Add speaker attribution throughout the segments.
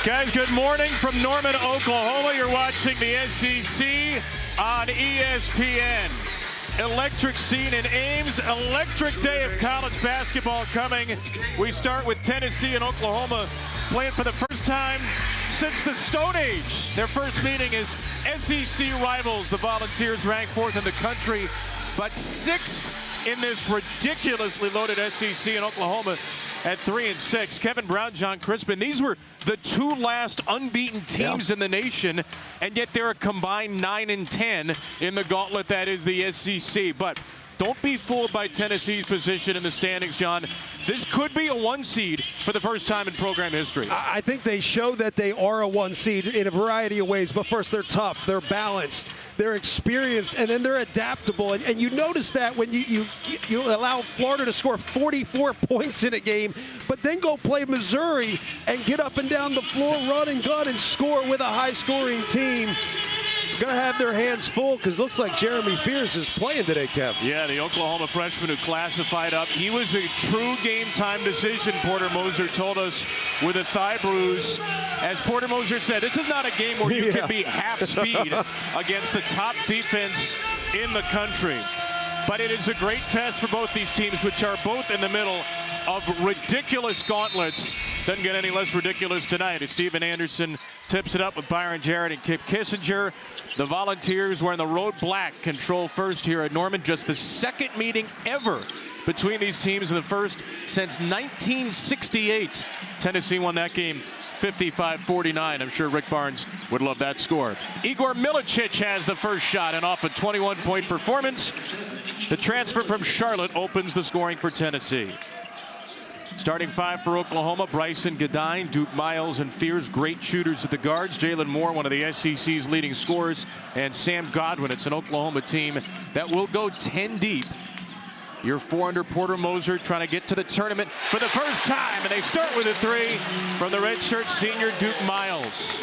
Speaker 1: Guys, good morning from Norman, Oklahoma. You're watching the SEC on ESPN. Electric scene in Ames. Electric day of college basketball coming. We start with Tennessee and Oklahoma playing for the first time since the Stone Age. Their first meeting is SEC rivals. The Volunteers ranked fourth in the country, but sixth in this ridiculously loaded SEC in Oklahoma at 3-6. Kevin Brown, John Crispin. These were the two last unbeaten teams in the nation, and yet they're a combined 9-10 in the gauntlet that is the SEC. But don't be fooled by Tennessee's position in the standings, John. This could be a one seed for the first time in program history.
Speaker 2: I think they show that they are a one seed in a variety of ways. But first, they're tough, they're balanced, they're experienced, and then they're adaptable. And you notice that when you allow Florida to score 44 points in a game, but then go play Missouri and get up and down the floor, run and gun, and score with a high-scoring team. Going to have their hands full because it looks like Jeremy Fears is playing today, Kev.
Speaker 1: Yeah, the Oklahoma freshman who classified up. He was a true game-time decision, Porter Moser told us, with a thigh bruise. As Porter Moser said, this is not a game where you can be half speed against the top defense in the country. But it is a great test for both these teams, which are both in the middle of ridiculous gauntlets. Doesn't get any less ridiculous tonight as Steven Anderson tips it up with Byron Jarrett and Kip Kissinger. The Volunteers wearing the road black control first here at Norman. Just the second meeting ever between these teams, in the first since 1968. Tennessee won that game 55-49. I'm sure Rick Barnes would love that score. Igor Milicic has the first shot, and off a 21-point performance, the transfer from Charlotte opens the scoring for Tennessee. Starting five for Oklahoma: Bryson Godine, Duke Miles, and Fears. Great shooters at the guards. Jalen Moore, one of the SEC's leading scorers, and Sam Godwin. It's an Oklahoma team that will go 10 deep. Year 4 under Porter Moser, trying to get to the tournament for the first time, and they start with a three from the redshirt senior Duke Miles.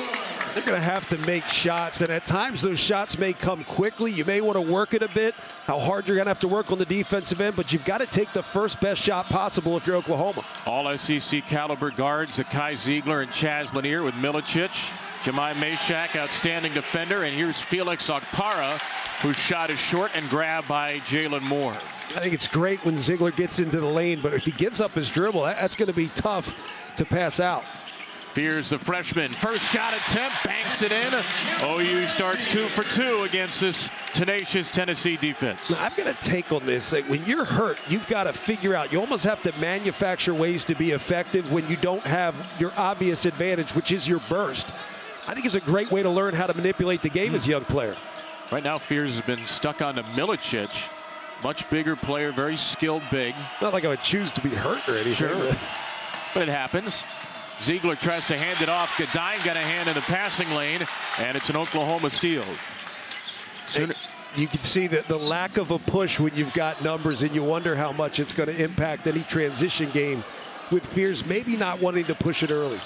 Speaker 2: They're going to have to make shots, and at times those shots may come quickly. You may want to work it a bit, how hard you're going to have to work on the defensive end, but you've got to take the first best shot possible if you're Oklahoma.
Speaker 1: All SEC caliber guards, Zakai Ziegler and Chaz Lanier with Milicic. Jemai Mashak, outstanding defender, and here's Felix Okpara, whose shot is short and grabbed by Jalen Moore.
Speaker 2: I think it's great when Ziegler gets into the lane, but if he gives up his dribble, that's going to be tough to pass out.
Speaker 1: Fears, the freshman, first shot attempt, banks it in. OU starts 2 for 2 against this tenacious Tennessee defense.
Speaker 2: Now, I've got a take on this. Like, when you're hurt, you've got to figure out, you almost have to manufacture ways to be effective when you don't have your obvious advantage, which is your burst. I think it's a great way to learn how to manipulate the game as a young player.
Speaker 1: Right now, Fears has been stuck on to Milicic. Much bigger player, very skilled big.
Speaker 2: Not like I would choose to be hurt or anything.
Speaker 1: Sure. But it happens. Ziegler tries to hand it off. Godine got a hand in the passing lane, and it's an Oklahoma steal.
Speaker 2: You can see that the lack of a push when you've got numbers, and you wonder how much it's going to impact any transition game with Fears maybe not wanting to push it early.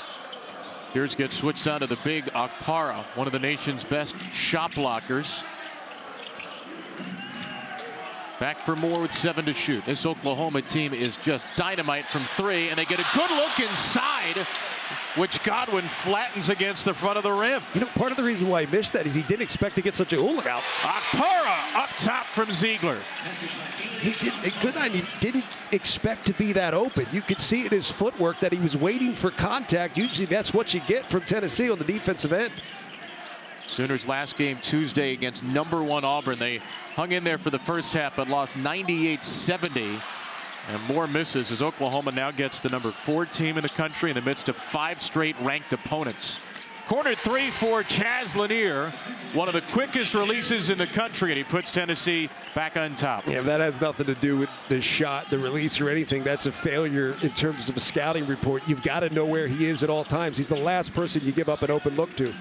Speaker 1: Fears gets switched on to the big Okpara, one of the nation's best shot blockers. Back for Moore with 7 to shoot. This Oklahoma team is just dynamite from 3, and they get a good look inside, which Godwin flattens against the front of the rim.
Speaker 2: You know, part of the reason why he missed that is he didn't expect to get such a look out.
Speaker 1: Okpara up top from Ziegler.
Speaker 2: He didn't expect to be that open. You could see in his footwork that he was waiting for contact. Usually that's what you get from Tennessee on the defensive end.
Speaker 1: Sooners last game Tuesday against number 1 Auburn. They hung in there for the first half but lost 98-70. And Moore misses as Oklahoma now gets the number 4 team in the country in the midst of 5 straight ranked opponents. Corner 3 for Chaz Lanier, one of the quickest releases in the country, and he puts Tennessee back on top.
Speaker 2: Yeah, that has nothing to do with the shot, the release, or anything. That's a failure in terms of a scouting report. You've got to know where he is at all times. He's the last person you give up an open look to.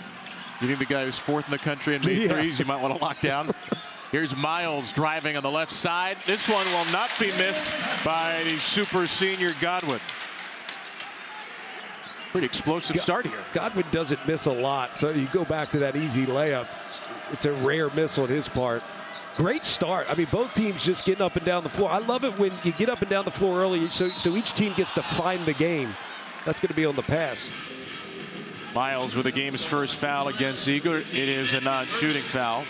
Speaker 1: You think the guy who's 4th in the country in made threes, you might want to lock down? Here's Miles driving on the left side. This one will not be missed by the super senior Godwin. Pretty explosive start here.
Speaker 2: Godwin doesn't miss a lot, so you go back to that easy layup. It's a rare miss on his part. Great start. I mean, both teams just getting up and down the floor. I love it when you get up and down the floor early, so each team gets to find the game. That's going to be on the pass.
Speaker 1: Miles with the game's first foul against Ziegler. It is a non-shooting foul.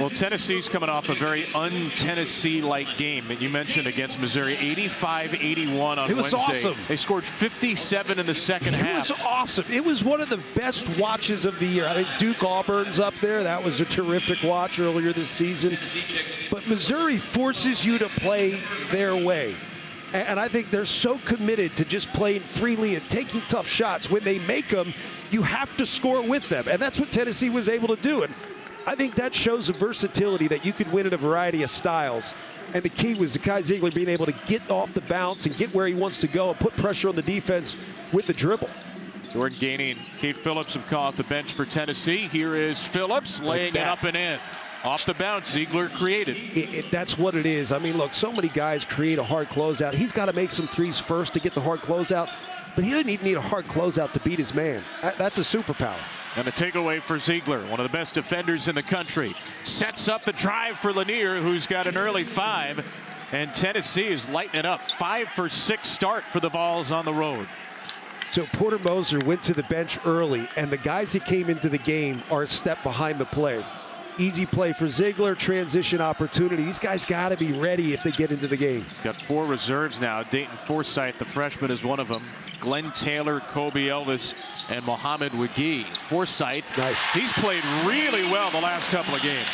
Speaker 1: Well, Tennessee's coming off a very un-Tennessee-like game. And you mentioned against Missouri, 85-81 on Wednesday.
Speaker 2: It was awesome.
Speaker 1: They scored 57 in the second half.
Speaker 2: It was awesome. It was one of the best watches of the year. I think Duke Auburn's up there. That was a terrific watch earlier this season. But Missouri forces you to play their way. And I think they're so committed to just playing freely and taking tough shots. When they make them, you have to score with them. And that's what Tennessee was able to do. And I think that shows a versatility that you could win in a variety of styles. And the key was Zakai Zeigler being able to get off the bounce and get where he wants to go and put pressure on the defense with the dribble.
Speaker 1: Jordan Gainey and Cade Phillips have come off the bench for Tennessee. Here is Phillips laying it up and in. Off the bounce, Zeigler created.
Speaker 2: That's what it is. I mean, look, so many guys create a hard closeout. He's got to make some threes first to get the hard closeout, but he doesn't even need a hard closeout to beat his man. That's a superpower.
Speaker 1: And a takeaway for Zeigler, one of the best defenders in the country. Sets up the drive for Lanier, who's got an early 5. And Tennessee is lighting it up. 5 for 6 start for the Vols on the road.
Speaker 2: So Porter Moser went to the bench early, and the guys that came into the game are a step behind the play. Easy play for Zeigler, transition opportunity. These guys got to be ready if they get into the game.
Speaker 1: He's got 4 reserves now. Dayton Forsythe, the freshman, is one of them. Glenn Taylor, Kobe Elvis, and Mohamed Wagee. Forsythe,
Speaker 2: nice.
Speaker 1: He's played really well the last couple of games.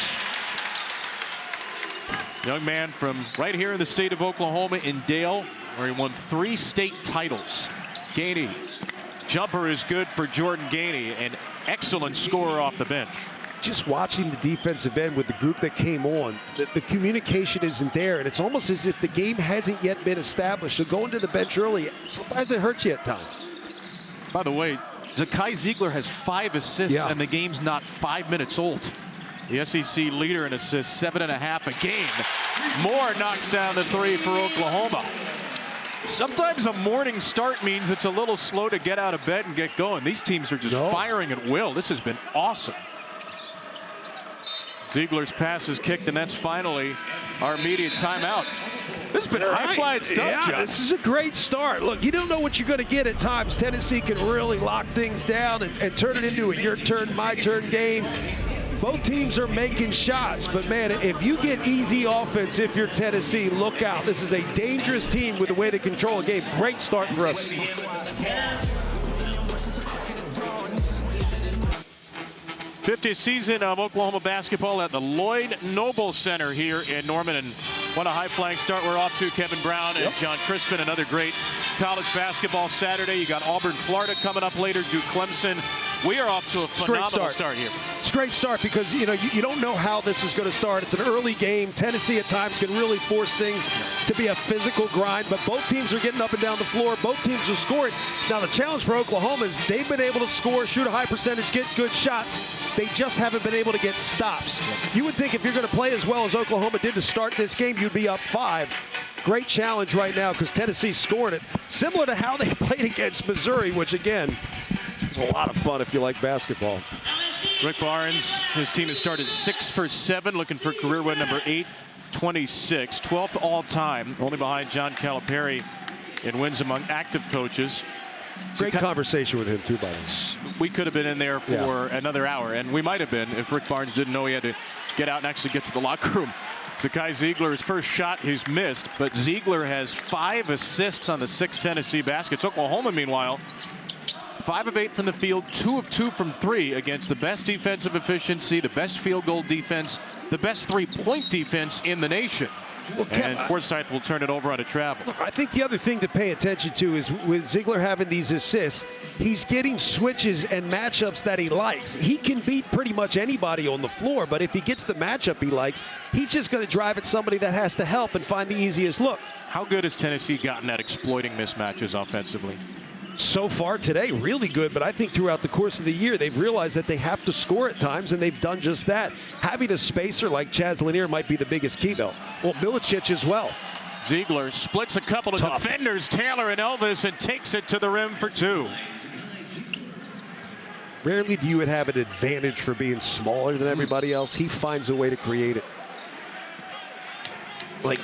Speaker 1: Young man from right here in the state of Oklahoma in Dale, where he won 3 state titles. Gainey, jumper is good for Jordan Gainey, an excellent scorer off the bench.
Speaker 2: Just watching the defensive end with the group that came on, the communication isn't there, and it's almost as if the game hasn't yet been established. So going to the bench early, sometimes it hurts you at times.
Speaker 1: By the way, Zakai Zeigler has 5 assists, and the game's not 5 minutes old. The SEC leader in assists, 7.5 a game. Moore knocks down the 3 for Oklahoma. Sometimes a morning start means it's a little slow to get out of bed and get going. These teams are just firing at will. This has been awesome. Ziegler's pass is kicked, and that's finally our immediate timeout. This has been high-flying stuff, John.
Speaker 2: This is a great start. Look, you don't know what you're going to get at times. Tennessee can really lock things down and turn it into a your turn, my turn game. Both teams are making shots, but man, if you get easy offense, if you're Tennessee, look out. This is a dangerous team with the way they control a game. Great start for us.
Speaker 1: 50th season of Oklahoma basketball at the Lloyd Noble Center here in Norman. And what a high-flying start we're off to. Kevin Brown and John Crispin, another great college basketball Saturday. You got Auburn, Florida coming up later, Duke, Clemson. We are off to a phenomenal start here.
Speaker 2: It's a great start because, you know, you don't know how this is going to start. It's an early game. Tennessee at times can really force things to be a physical grind, but both teams are getting up and down the floor. Both teams are scoring. Now, the challenge for Oklahoma is they've been able to score, shoot a high percentage, get good shots. They just haven't been able to get stops. You would think if you're going to play as well as Oklahoma did to start this game, you'd be up 5. Great challenge right now because Tennessee's scoring it. Similar to how they played against Missouri, which, again, is a lot of fun if you like basketball.
Speaker 1: Rick Barnes, his team has started 6 for 7, looking for career win number 826. 12th all-time, only behind John Calipari in wins among active coaches.
Speaker 2: Great conversation with him, too, by the way.
Speaker 1: We could have been in there for another hour, and we might have been if Rick Barnes didn't know he had to get out and actually get to the locker room. Zakai Zeigler, his first shot he's missed, but Zeigler has 5 assists on the 6 Tennessee baskets. Oklahoma, meanwhile, 5 of 8 from the field, 2 of 2 from 3 against the best defensive efficiency, the best field goal defense, the best 3-point defense in the nation. Well, and Forsythe will turn it over on a travel.
Speaker 2: Look, I think the other thing to pay attention to is with Zeigler having these assists, he's getting switches and matchups that he likes. He can beat pretty much anybody on the floor, but if he gets the matchup he likes, he's just going to drive at somebody that has to help and find the easiest look.
Speaker 1: How good has Tennessee gotten at exploiting mismatches offensively?
Speaker 2: So far today, really good, but I think throughout the course of the year, they've realized that they have to score at times, and they've done just that. Having a spacer like Chaz Lanier might be the biggest key, though. Well, Milicic as well.
Speaker 1: Zeigler splits a couple of defenders, Taylor and Elvis, and takes it to the rim for 2.
Speaker 2: Rarely do you have an advantage for being smaller than everybody else. He finds a way to create it. like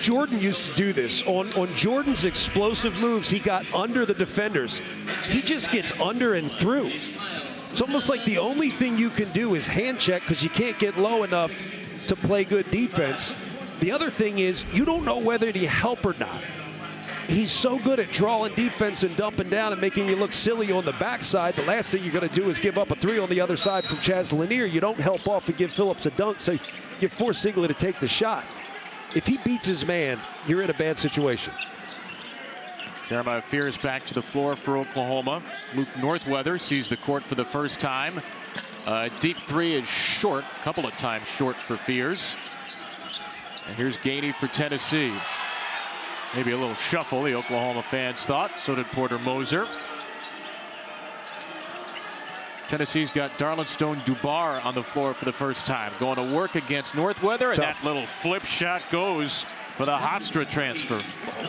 Speaker 2: Jordan used to do this. On Jordan's explosive moves, he got under the defenders. He just gets under and through. It's almost like the only thing you can do is hand check because you can't get low enough to play good defense. The other thing is you don't know whether to help or not. He's so good at drawing defense and dumping down and making you look silly on the backside. The last thing you're going to do is give up a 3 on the other side from Chaz Lanier. You don't help off and give Phillips a dunk, so you force Ziegler to take the shot. If he beats his man, you're in a bad situation.
Speaker 1: Jeremiah Fears back to the floor for Oklahoma. Luke Northweather sees the court for the first time. Deep 3 is short, a couple of times short for Fears. And here's Gainey for Tennessee. Maybe a little shuffle, the Oklahoma fans thought. So did Porter Moser. Tennessee's got Darlington Dubar on the floor for the first time. Going to work against Northweather, and that little flip shot goes for the Hofstra transfer.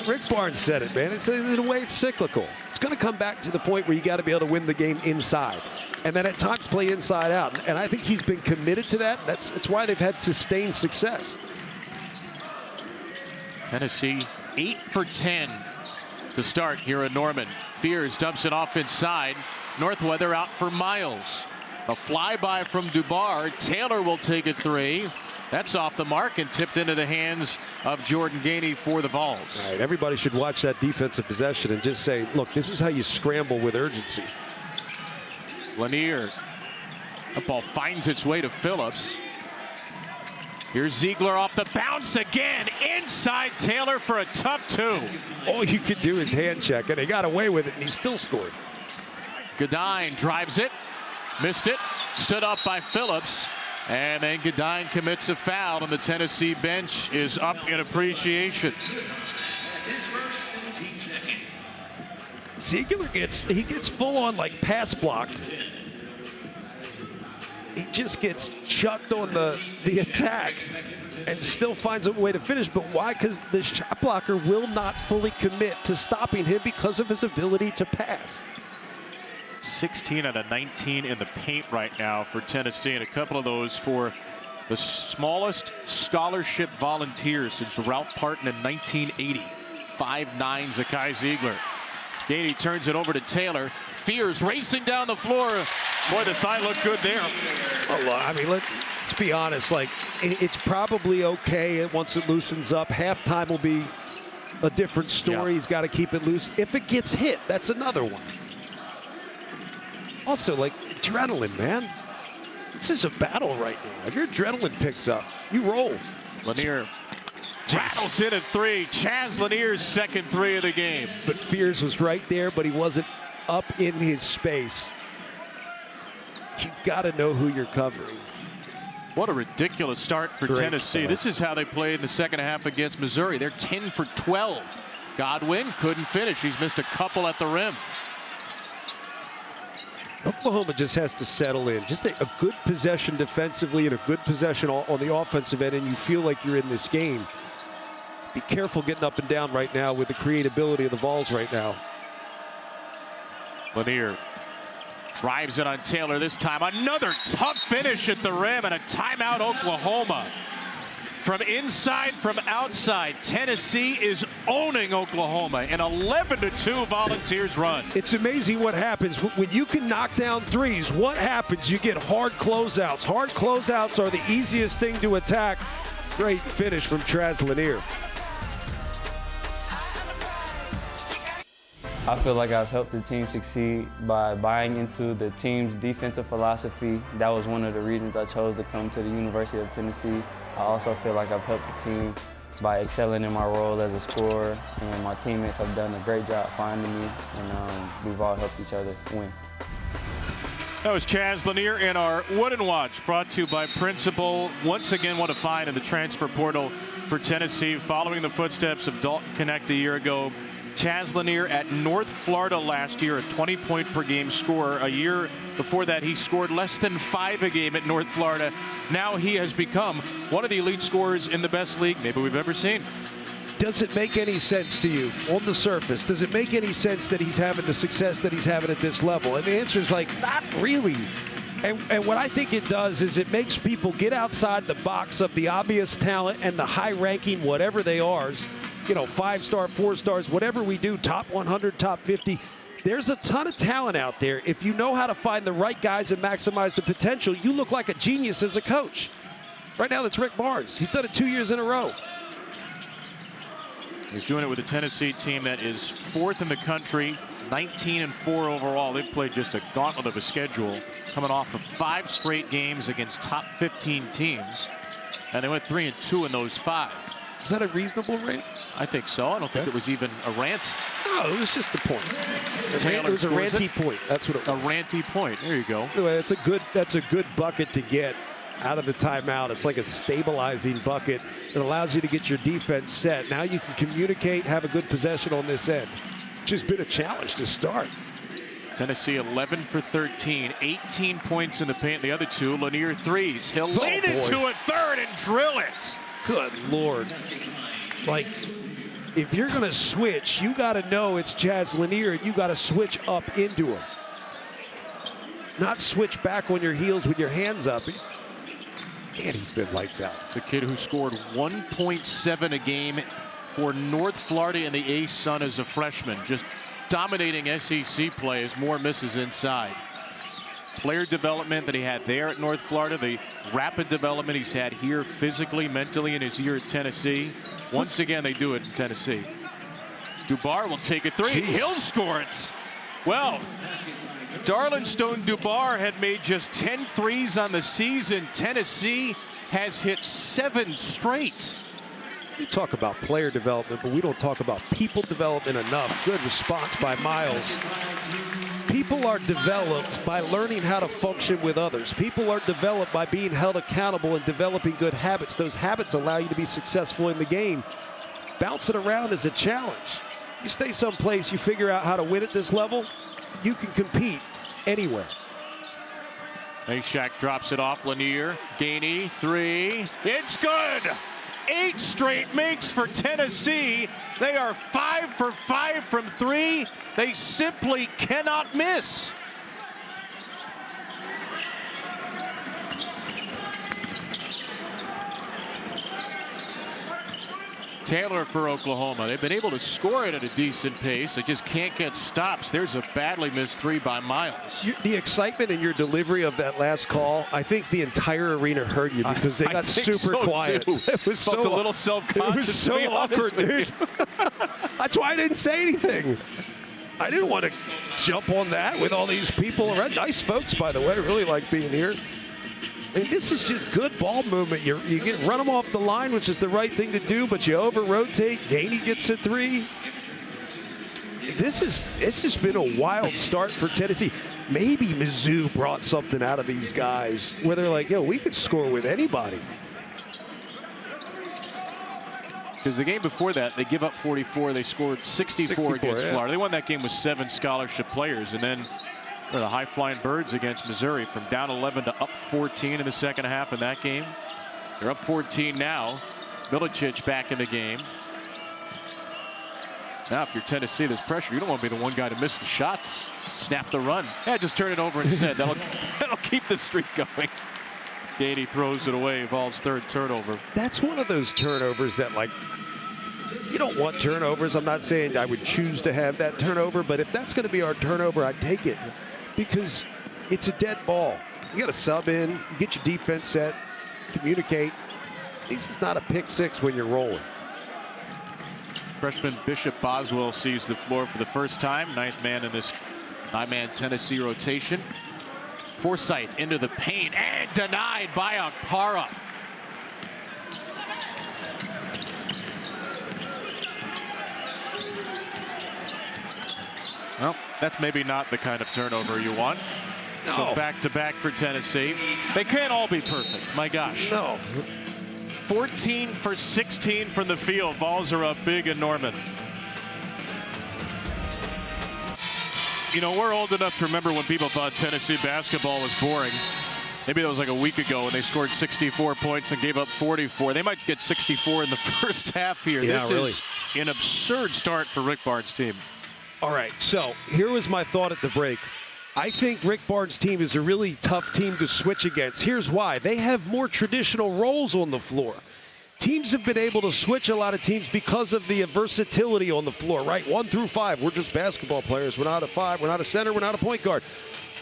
Speaker 2: Rick Barnes said it, man. In a way, it's cyclical. It's going to come back to the point where you got to be able to win the game inside. And then at times play inside out. And I think he's been committed to that. It's why they've had sustained success.
Speaker 1: Tennessee 8 for 10 to start here at Norman. Fears dumps it off inside. Northweather out for Miles. A flyby from Dubar. Taylor will take a 3. That's off the mark and tipped into the hands of Jordan Gainey for the Vols.
Speaker 2: All right, everybody should watch that defensive possession and just say, look, this is how you scramble with urgency.
Speaker 1: Lanier. The ball finds its way to Phillips. Here's Ziegler off the bounce again. Inside Taylor for a tough 2.
Speaker 2: All you could do is hand check, and he got away with it, and he still scored.
Speaker 1: Godine drives it. Missed it. Stood up by Phillips. And then Godine commits a foul, and the Tennessee bench is up in appreciation.
Speaker 2: Ziegler gets full on like pass blocked. He just gets chucked on the attack and still finds a way to finish. But why? Because the shot blocker will not fully commit to stopping him because of his ability to pass.
Speaker 1: 16 out of 19 in the paint right now for Tennessee, and a couple of those for the smallest scholarship volunteers since Ralph Parton in 1980. 5'9" Zakai Ziegler. Gainey turns it over to Taylor. Fears racing down the floor. Boy, the thigh looked good there.
Speaker 2: I mean, let's be honest. Like, it's probably okay once it loosens up. Halftime will be a different story.
Speaker 1: Yeah.
Speaker 2: He's got to keep it loose. If it gets hit, that's another one. Also, like, adrenaline, man. This is a battle right now. If your adrenaline picks up, you roll.
Speaker 1: Lanier rattles in at 3. Chaz Lanier's second 3 of the game.
Speaker 2: But Fears was right there, but he wasn't up in his space. You've got to know who you're covering.
Speaker 1: What a ridiculous start for Tennessee.
Speaker 2: Start.
Speaker 1: This is how they played in the second half against Missouri. They're 10 for 12. Godwin couldn't finish. He's missed a couple at the rim.
Speaker 2: Oklahoma just has to settle in. Just a good possession defensively and a good possession on the offensive end, and you feel like you're in this game. Be careful getting up and down right now with the creativity of the Vols right now.
Speaker 1: Lanier drives it on Taylor this time. Another tough finish at the rim, and a timeout Oklahoma. From inside, from outside, Tennessee is owning Oklahoma. An 11-2 Volunteers run.
Speaker 2: It's amazing what happens when you can knock down threes. What happens? You get hard closeouts. Hard closeouts are the easiest thing to attack. Great finish from Chaz Lanier.
Speaker 3: I feel like I've helped the team succeed by buying into the team's defensive philosophy. That was one of the reasons I chose to come to the University of Tennessee. I also feel like I've helped the team by excelling in my role as a scorer, and my teammates have done a great job finding me, and we've all helped each other win.
Speaker 1: That was Chaz Lanier in our Wooden Watch, brought to you by Principal. Once again, what a find in the transfer portal for Tennessee, following the footsteps of Dalton Knecht a year ago. Chaz Lanier at North Florida last year, a 20-point-per-game scorer. A year before that, he scored less than 5 a game at North Florida. Now he has become one of the elite scorers in the best league maybe we've ever seen.
Speaker 2: Does it make any sense to you on the surface? Does it make any sense that he's having the success that he's having at this level? And the answer is like, not really. And what I think it does is it makes people get outside the box of the obvious talent and the high-ranking, whatever they are, 5-star, 4 stars, whatever we do, top 100, top 50. There's a ton of talent out there. If you know how to find the right guys and maximize the potential, you look like a genius as a coach. Right now, that's Rick Barnes. He's done it 2 years in a row.
Speaker 1: He's doing it with a Tennessee team that is 4th in the country, 19-4 overall. They've played just a gauntlet of a schedule, coming off of 5 straight games against top 15 teams, and they went 3-2 in those 5.
Speaker 2: Is that a reasonable rate?
Speaker 1: I think so. I don't think it was even a rant.
Speaker 2: No, it was just a point.
Speaker 1: Taylor
Speaker 2: it was a
Speaker 1: scores
Speaker 2: ranty
Speaker 1: it.
Speaker 2: point. That's what it was.
Speaker 1: A ranty point. There you go.
Speaker 2: Anyway, that's a good bucket to get out of the timeout. It's like a stabilizing bucket. It allows you to get your defense set. Now you can communicate, have a good possession on this end. Just been a challenge to start.
Speaker 1: Tennessee 11 for 13, 18 points in the paint. The other 2 Lanier threes. He'll lean into a third and drill it.
Speaker 2: Good Lord. Like, if you're going to switch, you got to know it's Jazz Lanier, and you got to switch up into him. Not switch back on your heels with your hands up. Man, he's been lights out.
Speaker 1: It's a kid who scored 1.7 a game for North Florida in the A-Sun as a freshman. Just dominating SEC play as Moore misses inside. Player development that he had there at North Florida, the rapid development he's had here physically, mentally in his year at Tennessee. Once again, they do it in Tennessee. Dubar will take a 3. He'll score it. Well, Darlington Dubar had made just 10 threes on the season. Tennessee has hit 7 straight.
Speaker 2: We talk about player development, but we don't talk about people development enough. Good response by Miles. People are developed by learning how to function with others. People are developed by being held accountable and developing good habits. Those habits allow you to be successful in the game. Bouncing around is a challenge. You stay someplace, you figure out how to win at this level, you can compete anywhere.
Speaker 1: Mashack drops it off. Lanier, Gainey, 3. It's good. 8 straight makes for Tennessee. They are 5 for 5 from 3. They simply cannot miss. Taylor for Oklahoma. They've been able to score it at a decent pace. They just can't get stops. There's a badly missed 3 by Miles.
Speaker 2: The excitement in your delivery of that last call, I think the entire arena heard you because they got super quiet.
Speaker 1: Too.
Speaker 2: It was
Speaker 1: Felt a little self-conscious.
Speaker 2: It was so awkward, dude. That's why I didn't say anything. I didn't want to jump on that with all these people around. Nice folks, by the way. Really like being here. And this is just good ball movement. You run them off the line, which is the right thing to do, but you over-rotate. Gainey gets a 3. It's just been a wild start for Tennessee. Maybe Mizzou brought something out of these guys where they're like, yo, we could score with anybody.
Speaker 1: Because the game before that, they give up 44. They scored 64 against Florida. They won that game with 7 scholarship players. And then the high-flying Birds against Missouri from down 11 to up 14 in the second half in that game. They're up 14 now. Milicic back in the game. Now, if you're Tennessee, there's pressure. You don't want to be the one guy to miss the shots, snap the run. Yeah, just turn it over instead. That'll keep the streak going. Gainey throws it away. Vols' 3rd turnover.
Speaker 2: That's one of those turnovers that, like, you don't want turnovers. I'm not saying I would choose to have that turnover, but if that's going to be our turnover, I'd take it because it's a dead ball. You got to sub in, you get your defense set, communicate. This is not a pick 6 when you're rolling.
Speaker 1: Freshman Bishop Boswell sees the floor for the first time. 9th man in this 9-man Tennessee rotation. Forsythe into the paint and denied by Okpara. Well, that's maybe not the kind of turnover you want. No. So back-to-back for Tennessee. They can't all be perfect, my gosh.
Speaker 2: No.
Speaker 1: 14 for 16 from the field. Vols are up big in Norman. You know, we're old enough to remember when people thought Tennessee basketball was boring. Maybe that was like a week ago when they scored 64 points and gave up 44. They might get 64 in the first half here.
Speaker 2: Yeah,
Speaker 1: this is an absurd start for Rick Barnes' team.
Speaker 2: All right, so here was my thought at the break. I think Rick Barnes' team is a really tough team to switch against. Here's why. They have more traditional roles on the floor. Teams have been able to switch a lot of teams because of the versatility on the floor, right? 1 through 5, we're just basketball players. We're not a 5, we're not a center, we're not a point guard.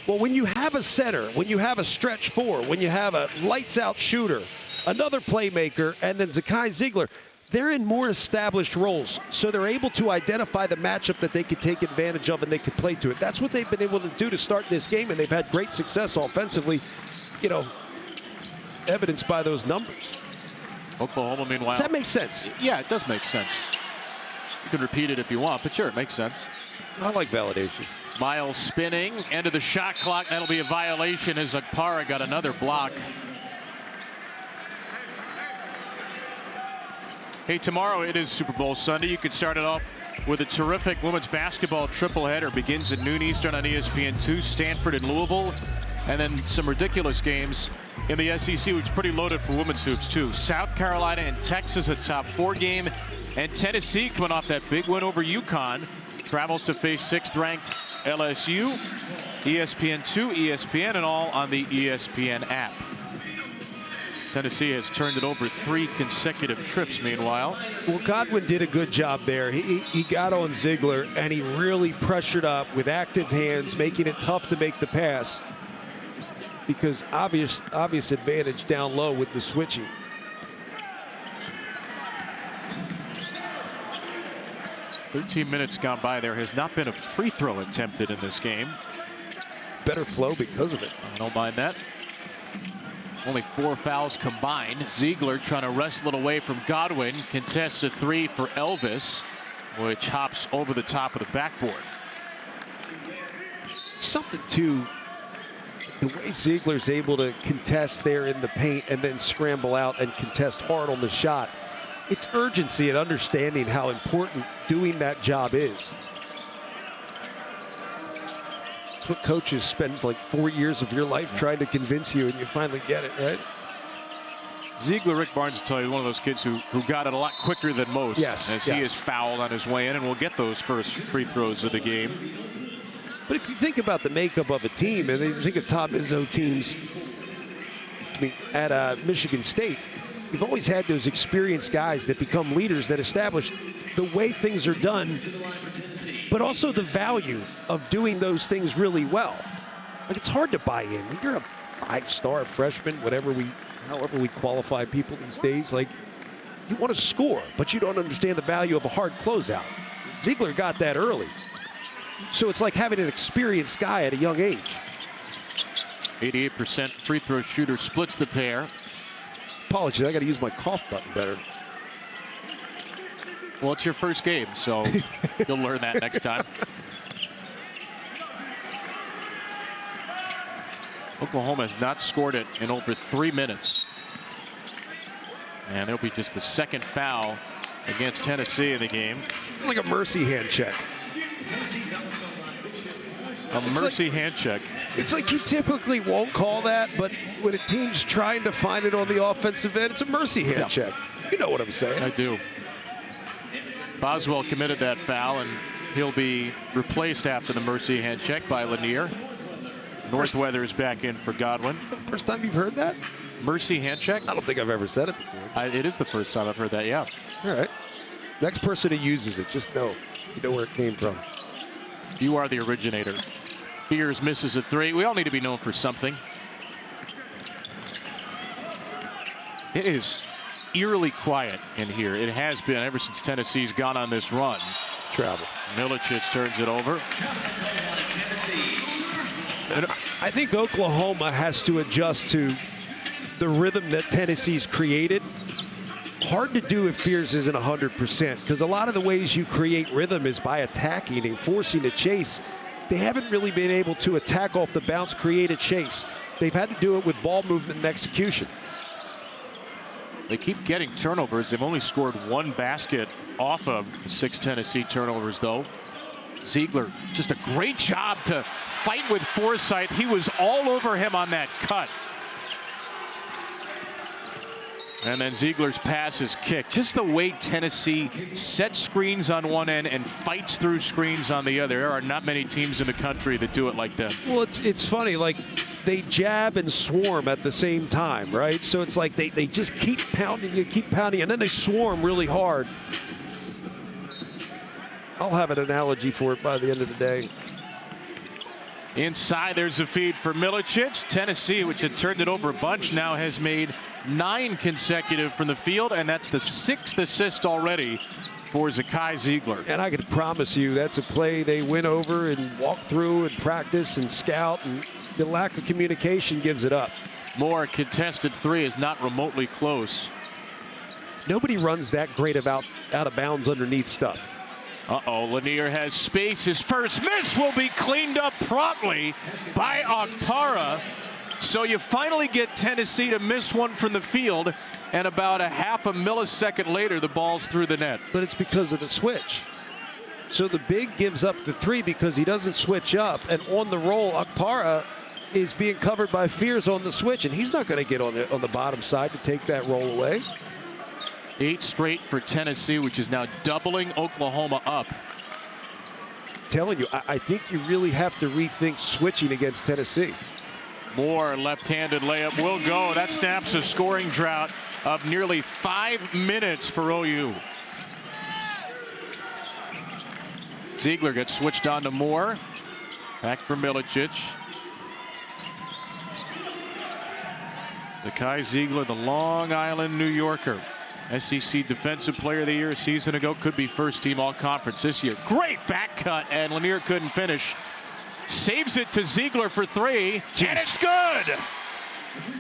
Speaker 2: Well, when you have a center, when you have a stretch 4, when you have a lights-out shooter, another playmaker, and then Zakai Ziegler, they're in more established roles, so they're able to identify the matchup that they could take advantage of and they could play to it. That's what they've been able to do to start this game, and they've had great success offensively, you know, evidenced by those numbers.
Speaker 1: Oklahoma, meanwhile.
Speaker 2: Does that make sense?
Speaker 1: Yeah, it does make sense. You can repeat it if you want, but sure, it makes sense.
Speaker 2: I like validation.
Speaker 1: Miles spinning, end of the shot clock. That'll be a violation as Okpara got another block. Hey, tomorrow it is Super Bowl Sunday. You could start it off with a terrific women's basketball triple header. Begins at noon Eastern on ESPN2, Stanford and Louisville. And then some ridiculous games in the SEC, which is pretty loaded for women's hoops, too. South Carolina and Texas, a top 4 game. And Tennessee coming off that big win over UConn. Travels to face 6th-ranked LSU. ESPN2, ESPN, and all on the ESPN app. Tennessee has turned it over 3 consecutive trips, meanwhile.
Speaker 2: Well, Godwin did a good job there. He got on Ziegler, and he really pressured up with active hands, making it tough to make the pass because obvious advantage down low with the switching.
Speaker 1: "13 minutes gone by. There has not been a free throw attempted in this game.
Speaker 2: Better flow because of it.
Speaker 1: I don't mind that. Only 4 fouls combined. Ziegler trying to wrestle it away from Godwin. Contests a 3 for Elvis, which hops over the top of the backboard.
Speaker 2: Something to the way Ziegler's able to contest there in the paint and then scramble out and contest hard on the shot. It's urgency and understanding how important doing that job is. It's what coaches spend like 4 years of your life trying to convince you, and you finally get it, right?
Speaker 1: Ziegler, Rick Barnes will tell you, one of those kids who got it a lot quicker than most.
Speaker 2: Yes,
Speaker 1: as he is fouled on his way in, and will get those first free throws of the game.
Speaker 2: But if you think about the makeup of a team, and you think of Tom Izzo teams at Michigan State, you've always had those experienced guys that become leaders that establish the way things are done, but also the value of doing those things really well. Like, it's hard to buy in. When you're a 5-star freshman, however we qualify people these days, like, you want to score, but you don't understand the value of a hard closeout. Ziegler got that early. So it's like having an experienced guy at a young age.
Speaker 1: 88% free throw shooter, splits the pair.
Speaker 2: Apologies, I got to use my cough button better.
Speaker 1: Well, it's your first game, so you'll learn that next time. Oklahoma has not scored it in over 3 minutes. And it'll be just the 2nd foul against Tennessee in the game.
Speaker 2: Like a mercy hand check.
Speaker 1: A mercy hand check.
Speaker 2: It's like you typically won't call that, but when a team's trying to find it on the offensive end, it's a mercy hand check. You know what I'm saying.
Speaker 1: I do. Boswell committed that foul, and he'll be replaced after the mercy hand check by Lanier. Northweather is back in for Godwin.
Speaker 2: First time you've heard that?
Speaker 1: Mercy hand check?
Speaker 2: I don't think I've ever said it before.
Speaker 1: It is the first time I've heard that, yeah.
Speaker 2: All right. Next person who uses it, just know. You know where it came from.
Speaker 1: You are the originator. Fears misses a 3. We all need to be known for something. It is eerily quiet in here. It has been ever since Tennessee's gone on this run.
Speaker 2: Travel.
Speaker 1: Milicic turns it over.
Speaker 2: I think Oklahoma has to adjust to the rhythm that Tennessee's created. Hard to do if Fears isn't 100%, because a lot of the ways you create rhythm is by attacking and forcing a chase. They haven't really been able to attack off the bounce, create a chase. They've had to do it with ball movement and execution.
Speaker 1: They keep getting turnovers. They've only scored 1 basket off of 6 Tennessee turnovers, though. Ziegler, just a great job to fight with Forsythe. He was all over him on that cut. And then Ziegler's pass is kicked. Just the way Tennessee sets screens on one end and fights through screens on the other. There are not many teams in the country that do it like that.
Speaker 2: Well, it's funny. Like, they jab and swarm at the same time, right? So it's like they just keep pounding and then they swarm really hard. I'll have an analogy for it by the end of the day.
Speaker 1: Inside, there's a feed for Milicic. Tennessee, which had turned it over a bunch, now has made 9 consecutive from the field, and that's the 6th assist already for Zakai Zeigler.
Speaker 2: And I can promise you that's a play they went over and walked through and practice and scout, and the lack of communication gives it up.
Speaker 1: Moore, contested 3 is not remotely close.
Speaker 2: Nobody runs that great of out of bounds underneath stuff.
Speaker 1: Uh-oh, Lanier has space. His first miss will be cleaned up promptly by Okpara. So you finally get Tennessee to miss one from the field, and about a half a millisecond later, the ball's through the net.
Speaker 2: But it's because of the switch. So the big gives up the 3 because he doesn't switch up, and on the roll, Okpara is being covered by Fears on the switch, and he's not going to get on the bottom side to take that roll away.
Speaker 1: 8 straight for Tennessee, which is now doubling Oklahoma up.
Speaker 2: Telling you, I think you really have to rethink switching against Tennessee.
Speaker 1: Moore, left-handed layup will go. That snaps a scoring drought of nearly 5 minutes for OU. Zeigler gets switched on to Moore. Back for Milicic. Zakai Zeigler, the Long Island New Yorker. SEC Defensive Player of the Year a season ago. Could be first team all-conference this year. Great back cut, and Lanier couldn't finish. Saves it to Zeigler for 3, and it's good!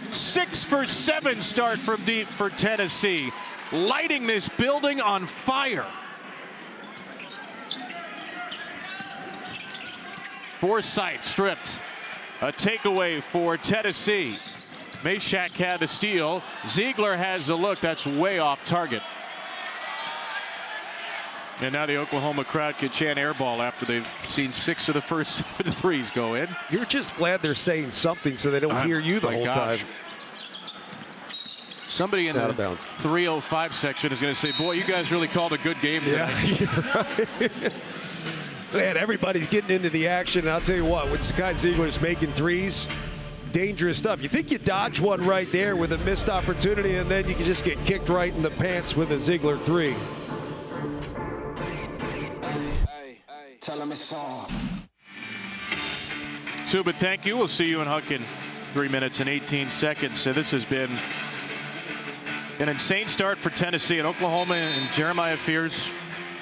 Speaker 1: 6 for 7 start from deep for Tennessee. Lighting this building on fire. Forsythe stripped. A takeaway for Tennessee. Meshack had the steal. Zeigler has the look. That's way off target. And now the Oklahoma crowd could chant air ball after they've seen 6 of the first 7 threes go in.
Speaker 2: You're just glad they're saying something so they don't hear you the whole time.
Speaker 1: Somebody in the 305 section is going to say, boy, you guys really called a good game today.
Speaker 2: Yeah, you're right. Man, everybody's getting into the action. And I'll tell you what, when Zakai Zeigler's making threes, dangerous stuff. You think you dodge one right there with a missed opportunity, and then you can just get kicked right in the pants with a Zeigler 3.
Speaker 1: Subban, thank you. We'll see you in Huck in 3 minutes and 18 seconds. So this has been an insane start for Tennessee. And Oklahoma and Jeremiah Fears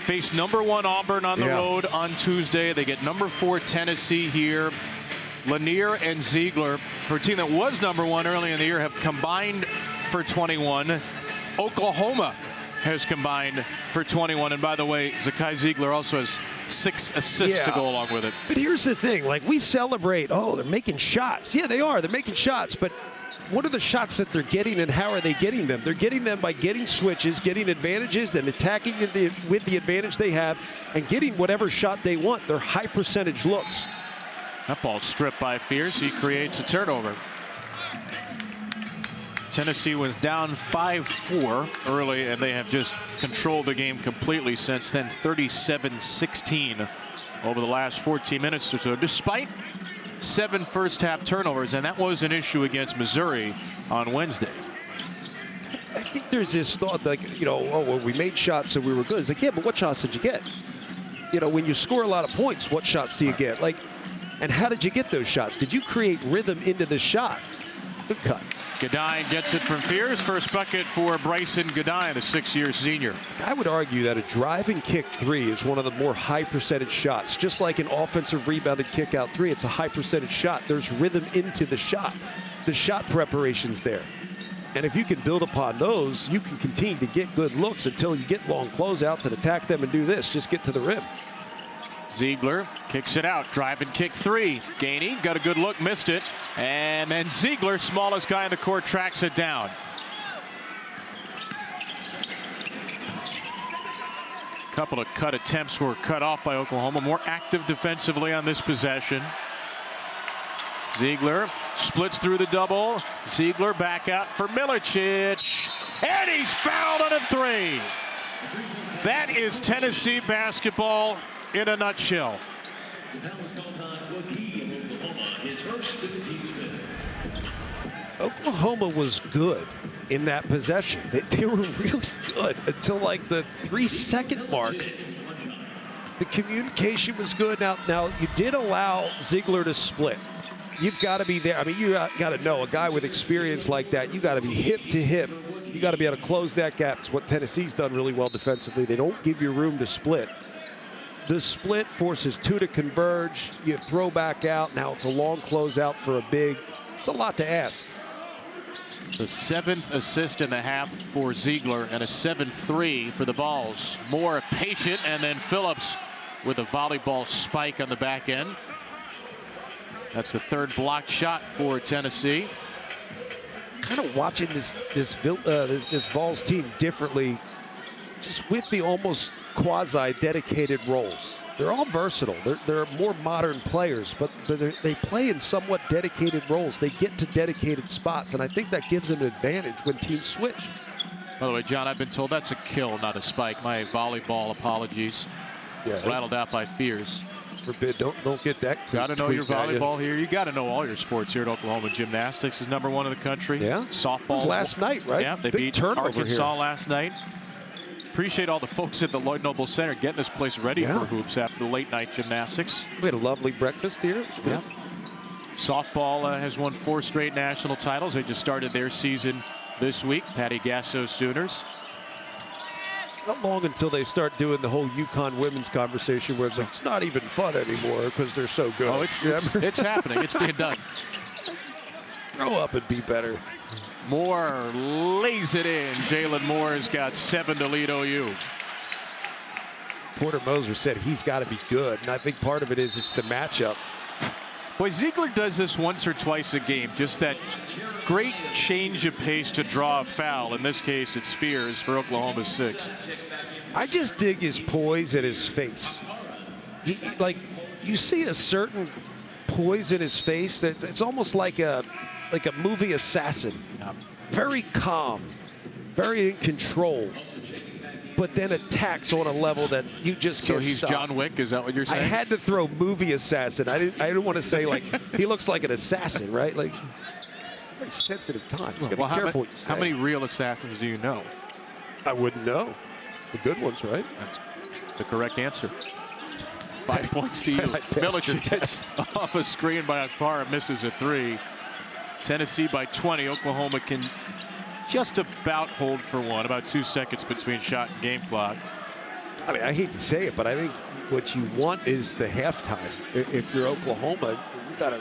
Speaker 1: face #1 Auburn on the road on Tuesday. They get #4 Tennessee here. Lanier and Zeigler, for a team that was #1 early in the year, have combined for 21. Oklahoma has combined for 21. And by the way, Zakai Zeigler also has 6 assists to go along with it.
Speaker 2: But here's the thing, like, we celebrate, oh, they're making shots. Yeah, they are. They're making shots. But what are the shots that they're getting, and how are they getting them? They're getting them by getting switches, getting advantages, and attacking with the advantage they have, and getting whatever shot they want. They're high percentage looks.
Speaker 1: That ball stripped by Fears. He creates a turnover. Tennessee was down 5-4 early, and they have just controlled the game completely since then. 37-16 over the last 14 minutes or so, despite 7 first-half turnovers, and that was an issue against Missouri on Wednesday.
Speaker 2: I think there's this thought, like, you know, oh, well, we made shots so we were good. It's like, yeah, but what shots did you get? You know, when you score a lot of points, what shots do you get? Like, and how did you get those shots? Did you create rhythm into the shot? Good cut.
Speaker 1: Godine gets it from Fears. First bucket for Bryson Godine, the 6-year senior.
Speaker 2: I would argue that a drive and kick 3 is one of the more high percentage shots. Just like an offensive rebounded kick out 3, it's a high percentage shot. There's rhythm into the shot. The shot preparation's there. And if you can build upon those, you can continue to get good looks until you get long closeouts and attack them and do this. Just get to the rim.
Speaker 1: Zeigler kicks it out. Drive and kick 3. Gainey got a good look, missed it. And then Zeigler, smallest guy in the court, tracks it down. A couple of cut attempts were cut off by Oklahoma. More active defensively on this possession. Zeigler splits through the double. Zeigler back out for Milicic. And he's fouled on a three. That is Tennessee basketball in a nutshell.
Speaker 2: Oklahoma was good in that possession. They were really good until like the 3-second mark. The communication was good. Now you did allow Ziegler to split. You've got to be there. I mean, you got to know a guy with experience like that. You got to be hip to hip. You got to be able to close that gap. It's what Tennessee's done really well defensively. They don't give you room to split. The split forces two to converge. You throw back out. Now it's a long closeout for a big. It's a lot to ask.
Speaker 1: The 7th assist in the half for Ziegler and a 7-3 for the Vols. Moore patient, and then Phillips with a volleyball spike on the back end. That's the third blocked shot for Tennessee.
Speaker 2: Kind of watching this Vols team differently, just with the almost quasi-dedicated roles. They're all versatile. They're more modern players, but they play in somewhat dedicated roles. They get to dedicated spots, and I think that gives them an advantage when teams switch.
Speaker 1: By the way, John, I've been told that's a kill, not a spike. My volleyball apologies.
Speaker 2: Yeah,
Speaker 1: rattled out by Fears.
Speaker 2: Forbid, don't get that.
Speaker 1: Got to know your volleyball here. You got to know all your sports here at Oklahoma. Gymnastics is #1 in the country.
Speaker 2: Yeah.
Speaker 1: Softball.
Speaker 2: It was last night, right?
Speaker 1: Yeah, they
Speaker 2: Big
Speaker 1: beat
Speaker 2: turnover
Speaker 1: Arkansas
Speaker 2: here.
Speaker 1: last night. Appreciate all the folks at the Lloyd Noble Center getting this place ready for hoops after the late night gymnastics.
Speaker 2: We had a lovely breakfast here.
Speaker 1: Yeah. Softball has won 4 straight national titles. They just started their season this week. Patty Gasso Sooners.
Speaker 2: Not long until they start doing the whole UConn women's conversation where it's like, it's not even fun anymore because they're so good.
Speaker 1: Oh, it's happening. It's being done.
Speaker 2: Grow up and be better.
Speaker 1: Moore lays it in. Jalen Moore has got 7 to lead OU.
Speaker 2: Porter Moser said he's got to be good, and I think part of it is it's the matchup.
Speaker 1: Boy, Ziegler does this once or twice a game. Just that great change of pace to draw a foul. In this case, it's Fears for Oklahoma's 6th.
Speaker 2: I just dig his poise and his face. Like, you see a certain poise in his face that it's almost like a movie assassin. Very calm, very in control, but then attacks on a level that you just can't
Speaker 1: So he's
Speaker 2: stop.
Speaker 1: John Wick, is that what you're saying?
Speaker 2: I had to throw movie assassin. I didn't want to say like he looks like an assassin, right? Like very sensitive time. You gotta be careful what you say.
Speaker 1: How many real assassins do you know?
Speaker 2: I wouldn't know. The good ones, right?
Speaker 1: That's the correct answer. 5 points to you. Milicic off a screen by Akpara, misses a 3. Tennessee by 20. Oklahoma can just about hold for 1. About 2 seconds between shot and game clock.
Speaker 2: I mean, I hate to say it, but I think what you want is the halftime. If you're Oklahoma, you got to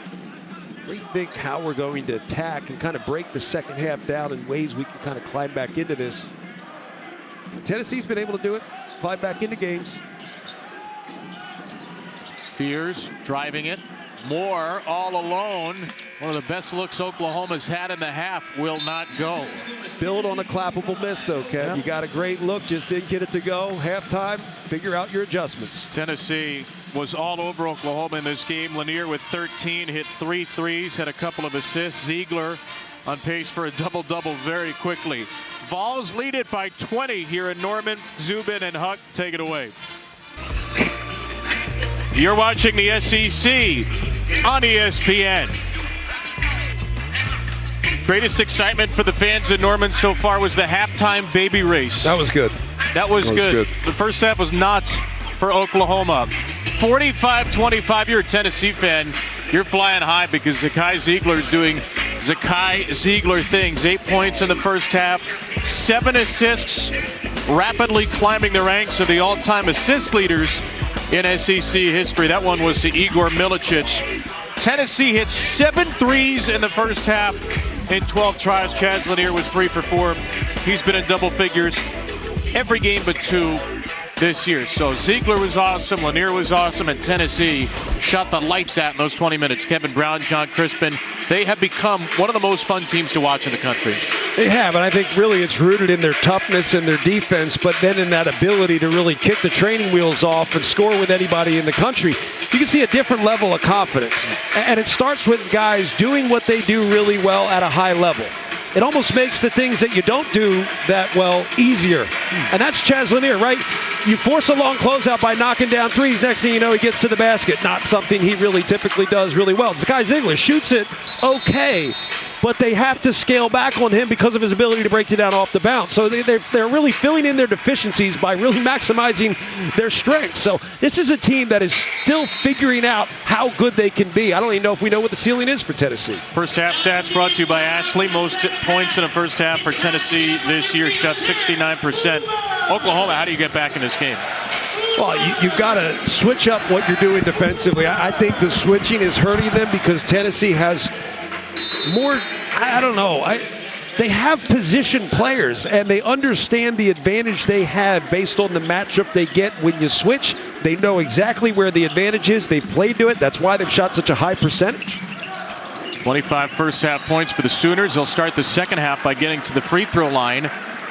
Speaker 2: rethink how we're going to attack and kind of break the second half down in ways we can kind of climb back into this. Tennessee's been able to do it, climb back into games.
Speaker 1: Fears driving it. Moore all alone. One of the best looks Oklahoma's had in the half will not go.
Speaker 2: Build on a clappable miss, though, Kev. Yeah. You got a great look, just didn't get it to go. Halftime, figure out your adjustments.
Speaker 1: Tennessee was all over Oklahoma in this game. Lanier with 13, hit 3 threes, had a couple of assists. Ziegler on pace for a double-double very quickly. Vols lead it by 20 here in Norman. Zubin and Huck take it away. You're watching the SEC on ESPN. Greatest excitement for the fans in Norman so far was the halftime baby race.
Speaker 2: That was good.
Speaker 1: That was good. The first half was not for Oklahoma. 45-25, you're a Tennessee fan. You're flying high because Zakai Ziegler is doing Zakai Ziegler things. 8 points in the first half, 7 assists, rapidly climbing the ranks of the all-time assist leaders in SEC history. That one was to Igor Milicic. Tennessee hit 7 threes in the first half in 12 tries. Chaz Lanier was 3 for 4. He's been in double figures every game but 2 this year. So Ziegler was awesome, Lanier was awesome, and Tennessee shot the lights out in those 20 minutes. Kevin Brown, John Crispin, they have become one of the most fun teams to watch in the country.
Speaker 2: They have, and I think really it's rooted in their toughness and their defense, but then in that ability to really kick the training wheels off and score with anybody in the country. You can see a different level of confidence. And it starts with guys doing what they do really well at a high level. it almost makes the things that you don't do that well easier. And that's Chaz Lanier, right? You force a long closeout by knocking down threes. Next thing you know, he gets to the basket. Not something he really typically does really well. Zakai Ziegler shoots it okay, but they have to scale back on him because of his ability to break it down off the bounce. So they're really filling in their deficiencies by really maximizing their strengths. So this is a team that is still figuring out how good they can be. I don't even know if we know what the ceiling is for Tennessee.
Speaker 1: First half stats brought to you by Ashley. Most points in the first half for Tennessee this year, shot 69%. Oklahoma, how do you get back in this game?
Speaker 2: Well, you've got to switch up what you're doing defensively. I think the switching is hurting them because Tennessee has more, I don't know, they have position players and they understand the advantage they have based on the matchup they get when you switch. They know exactly where the advantage is. They've played to it. That's why they've shot such a high percentage.
Speaker 1: 25 first half points for the Sooners. They'll start the second half by getting to the free throw line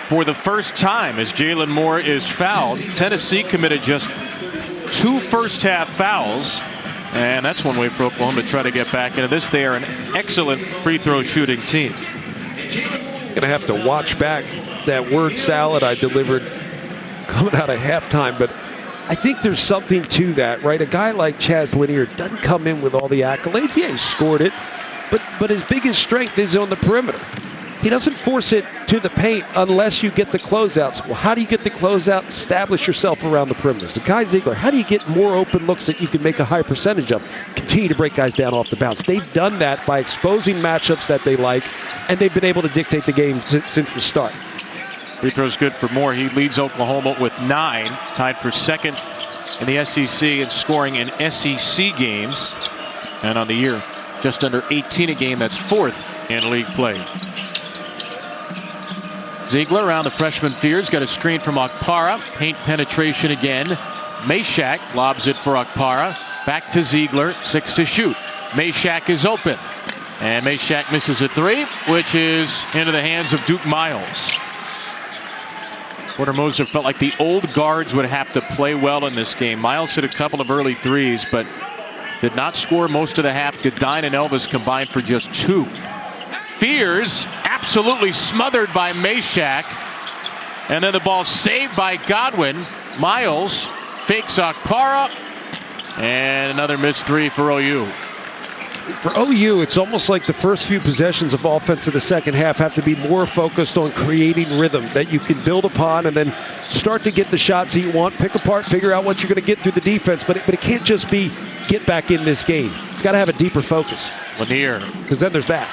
Speaker 1: for the first time as Jalen Moore is fouled. Tennessee committed just 2 first half fouls. And that's one way for Oklahoma to try to get back into this. They are an excellent free throw shooting team.
Speaker 2: Going to have to watch back that word salad I delivered coming out of halftime, but I think there's something to that, right? A guy like Chaz Lanier doesn't come in with all the accolades. Yeah, he scored it, but his biggest strength is on the perimeter. He doesn't force it to the paint unless you get the closeouts. Well, how do you get the closeout? Establish yourself around the perimeter. Zakai Ziegler, how do you get more open looks that you can make a high percentage of? Continue to break guys down off the bounce. They've done that by exposing matchups that they like, and they've been able to dictate the game since the start.
Speaker 1: Free throw's good for Moore. He leads Oklahoma with 9, tied for second in the SEC in scoring in SEC games. And on the year, just under 18 a game. That's 4th in league play. Ziegler around the freshman Fears, got a screen from Okpara. Paint penetration again. Meshack lobs it for Okpara. Back to Ziegler, 6 to shoot. Meshack is open. And Meshack misses a 3, which is into the hands of Duke Miles. Porter Moser felt like the old guards would have to play well in this game. Miles hit a couple of early threes, but did not score most of the half. Godine and Elvis combined for just 2. Fears absolutely smothered by Meshack. And then the ball saved by Godwin. Miles fakes Okpara. And another missed 3 for OU.
Speaker 2: For OU, it's almost like the first few possessions of offense in the second half have to be more focused on creating rhythm that you can build upon and then start to get the shots that you want, pick apart, figure out what you're going to get through the defense. But it can't just be get back in this game. It's got to have a deeper focus.
Speaker 1: Lanier.
Speaker 2: Because then there's that.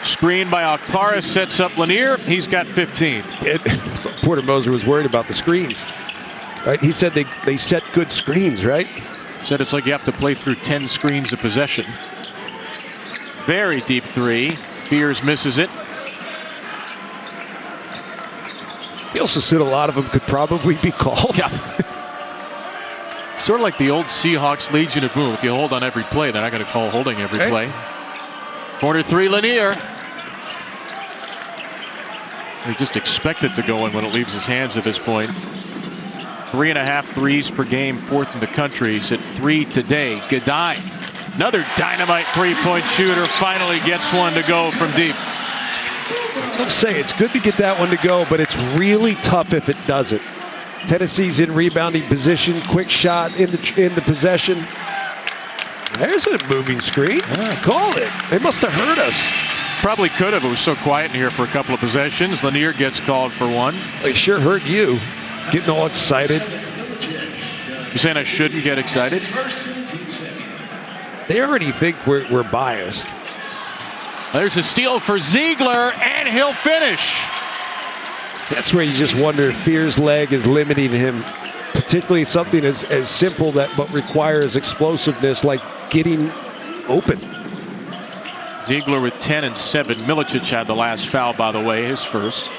Speaker 1: Screen by Okpara sets up Lanier. He's got 15.
Speaker 2: Porter Moser was worried about the screens. Right? He said they set good screens, right?
Speaker 1: Said it's like you have to play through 10 screens a possession. Very deep 3. Fears misses it.
Speaker 2: He also said a lot of them could probably be called.
Speaker 1: Yeah. Sort of like the old Seahawks Legion of Boom. If you hold on every play, they're not going to call holding every play. Corner 3, Lanier. They just expect it to go in when it leaves his hands at this point. 3.5 threes per game, 4th in the country. He's hit 3 today. Godine, another dynamite 3-point shooter, finally gets one to go from deep.
Speaker 2: Let's say it's good to get that one to go, but it's really tough if it doesn't. Tennessee's in rebounding position, quick shot in the possession. There's a moving screen. Call it. They must have heard us.
Speaker 1: Probably could have. It was so quiet in here for a couple of possessions. Lanier gets called for 1.
Speaker 2: They sure hurt you. Getting all excited.
Speaker 1: You saying I shouldn't get excited?
Speaker 2: They already think we're biased.
Speaker 1: There's a steal for Ziegler, and he'll finish.
Speaker 2: That's where you just wonder if Fear's leg is limiting him, particularly something as simple but requires explosiveness like getting open.
Speaker 1: Ziegler with 10 and 7. Milicic had the last foul, by the way, his first.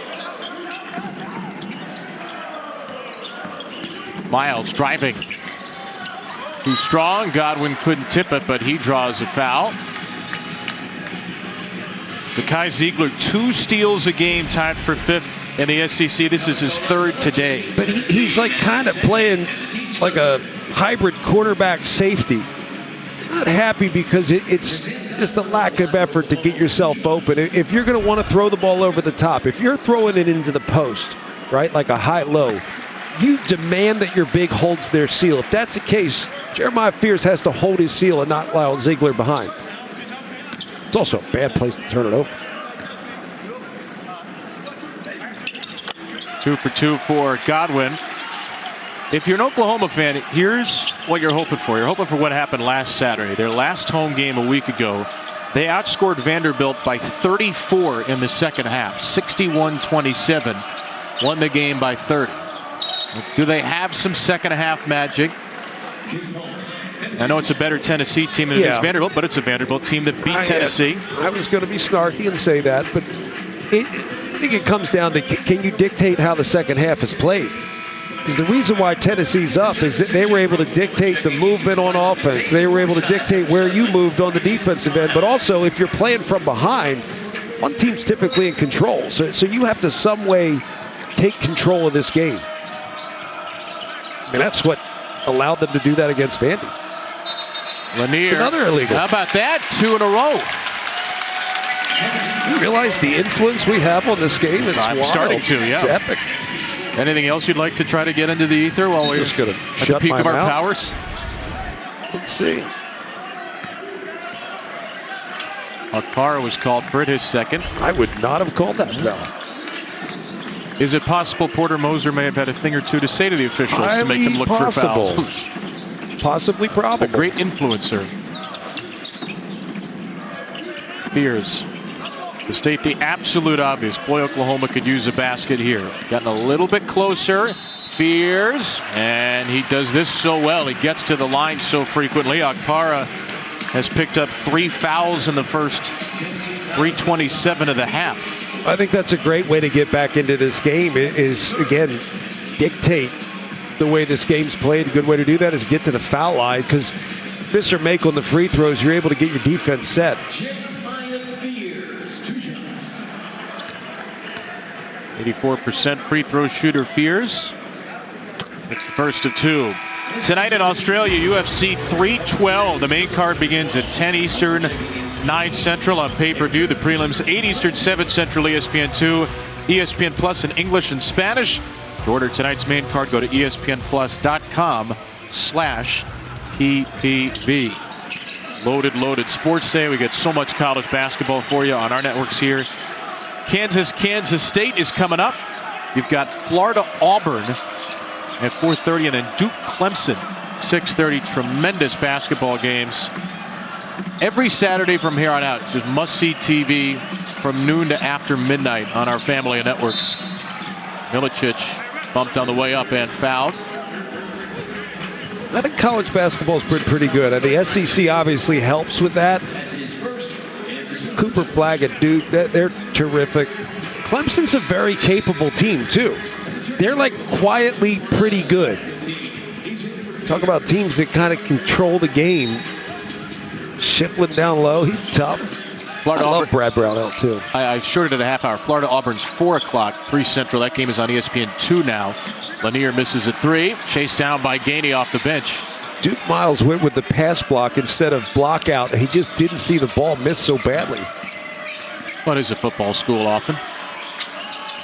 Speaker 1: Miles driving. Too strong. Godwin couldn't tip it, but he draws a foul. Zakai Ziegler, 2 steals a game, tied for 5th in the SEC. This is his 3rd today.
Speaker 2: But he's like kind of playing like a hybrid quarterback safety. Not happy because just a lack of effort to get yourself open. If you're going to want to throw the ball over the top, if you're throwing it into the post, right, like a high-low, you demand that your big holds their seal. If that's the case, Jeremiah Fears has to hold his seal and not allow Ziegler behind. It's also a bad place to turn it over.
Speaker 1: 2 for 2 for Godwin. If you're an Oklahoma fan, here's what you're hoping for. You're hoping for what happened last Saturday. Their last home game a week ago, they outscored Vanderbilt by 34 in the second half, 61-27. Won the game by 30. Do they have some second half magic? I know it's a better Tennessee team than it is Vanderbilt, but it's a Vanderbilt team that beat Tennessee.
Speaker 2: I was going to be snarky and say that, but I think it comes down to, can you dictate how the second half is played? Because the reason why Tennessee's up is that they were able to dictate the movement on offense. They were able to dictate where you moved on the defensive end. But also, if you're playing from behind, one team's typically in control. So you have to some way take control of this game. I mean, that's what allowed them to do that against Vandy.
Speaker 1: Lanier.
Speaker 2: Another illegal.
Speaker 1: How about that? 2 in a row.
Speaker 2: You realize the influence we have on this game? It's
Speaker 1: I'm
Speaker 2: wild.
Speaker 1: starting to, yeah.
Speaker 2: It's epic.
Speaker 1: Anything else you'd like to try to get into the ether while we're
Speaker 2: Just gonna
Speaker 1: at the peak of our powers?
Speaker 2: Let's see.
Speaker 1: Akpara was called for it, his second.
Speaker 2: I would not have called that foul.
Speaker 1: Is it possible Porter Moser may have had a thing or two to say to the officials to make them look for fouls?
Speaker 2: Possibly probable.
Speaker 1: A great influencer. Fears. To state the absolute obvious, boy, Oklahoma could use a basket here. Gotten a little bit closer. Fears, and he does this so well. He gets to the line so frequently. Akpara has picked up 3 fouls in the first 3:27 of the half.
Speaker 2: I think that's a great way to get back into this game is, again, dictate the way this game's played. A good way to do that is get to the foul line, because miss or make on the free throws, you're able to get your defense set.
Speaker 1: 84% free throw shooter Fears. It's the first of 2. Tonight in Australia, UFC 312. The main card begins at 10 Eastern, 9 Central on pay-per-view. The prelims 8 Eastern, 7 Central, ESPN2, ESPN Plus in English and Spanish. To order tonight's main card, go to espnplus.com/PPV. Loaded sports day. We get so much college basketball for you on our networks here. Kansas State is coming up. You've got Florida Auburn at 4:30, and then Duke Clemson 6:30. Tremendous basketball games every Saturday from here on out. It's just must-see TV from noon to after midnight on our family of networks. Milicic bumped on the way up and fouled.
Speaker 2: I think college basketball's been pretty good. The SEC obviously helps with that. Cooper Flagg at Duke, they're terrific. Clemson's a very capable team, too. They're like quietly pretty good. Talk about teams that kind of control the game. Shiflin down low, he's tough.
Speaker 1: Florida
Speaker 2: I love
Speaker 1: Auburn.
Speaker 2: Brad Brownell, too.
Speaker 1: I shorted it a half hour. Florida Auburn's 4 o'clock, 3 Central. That game is on ESPN2 now. Lanier misses a 3. Chased down by Gainey off the bench.
Speaker 2: Duke Miles went with the pass block instead of block out. He just didn't see the ball miss so badly.
Speaker 1: What is a football school often?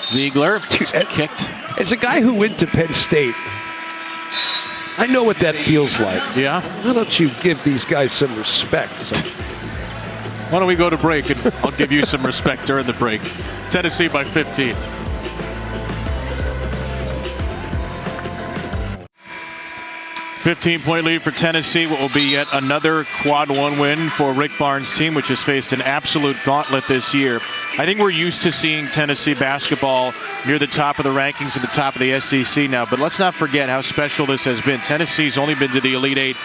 Speaker 1: Ziegler gets kicked.
Speaker 2: As a guy who went to Penn State, I know what that feels like.
Speaker 1: Yeah?
Speaker 2: Why don't you give these guys some respect?
Speaker 1: Why don't we go to break, and I'll give you some respect during the break. Tennessee by 15. $15-point lead for Tennessee. What will be yet another quad 1 win for Rick Barnes' team, which has faced an absolute gauntlet this year. I think we're used to seeing Tennessee basketball near the top of the rankings at the top of the SEC now, but let's not forget how special this has been. Tennessee's only been to the Elite Eight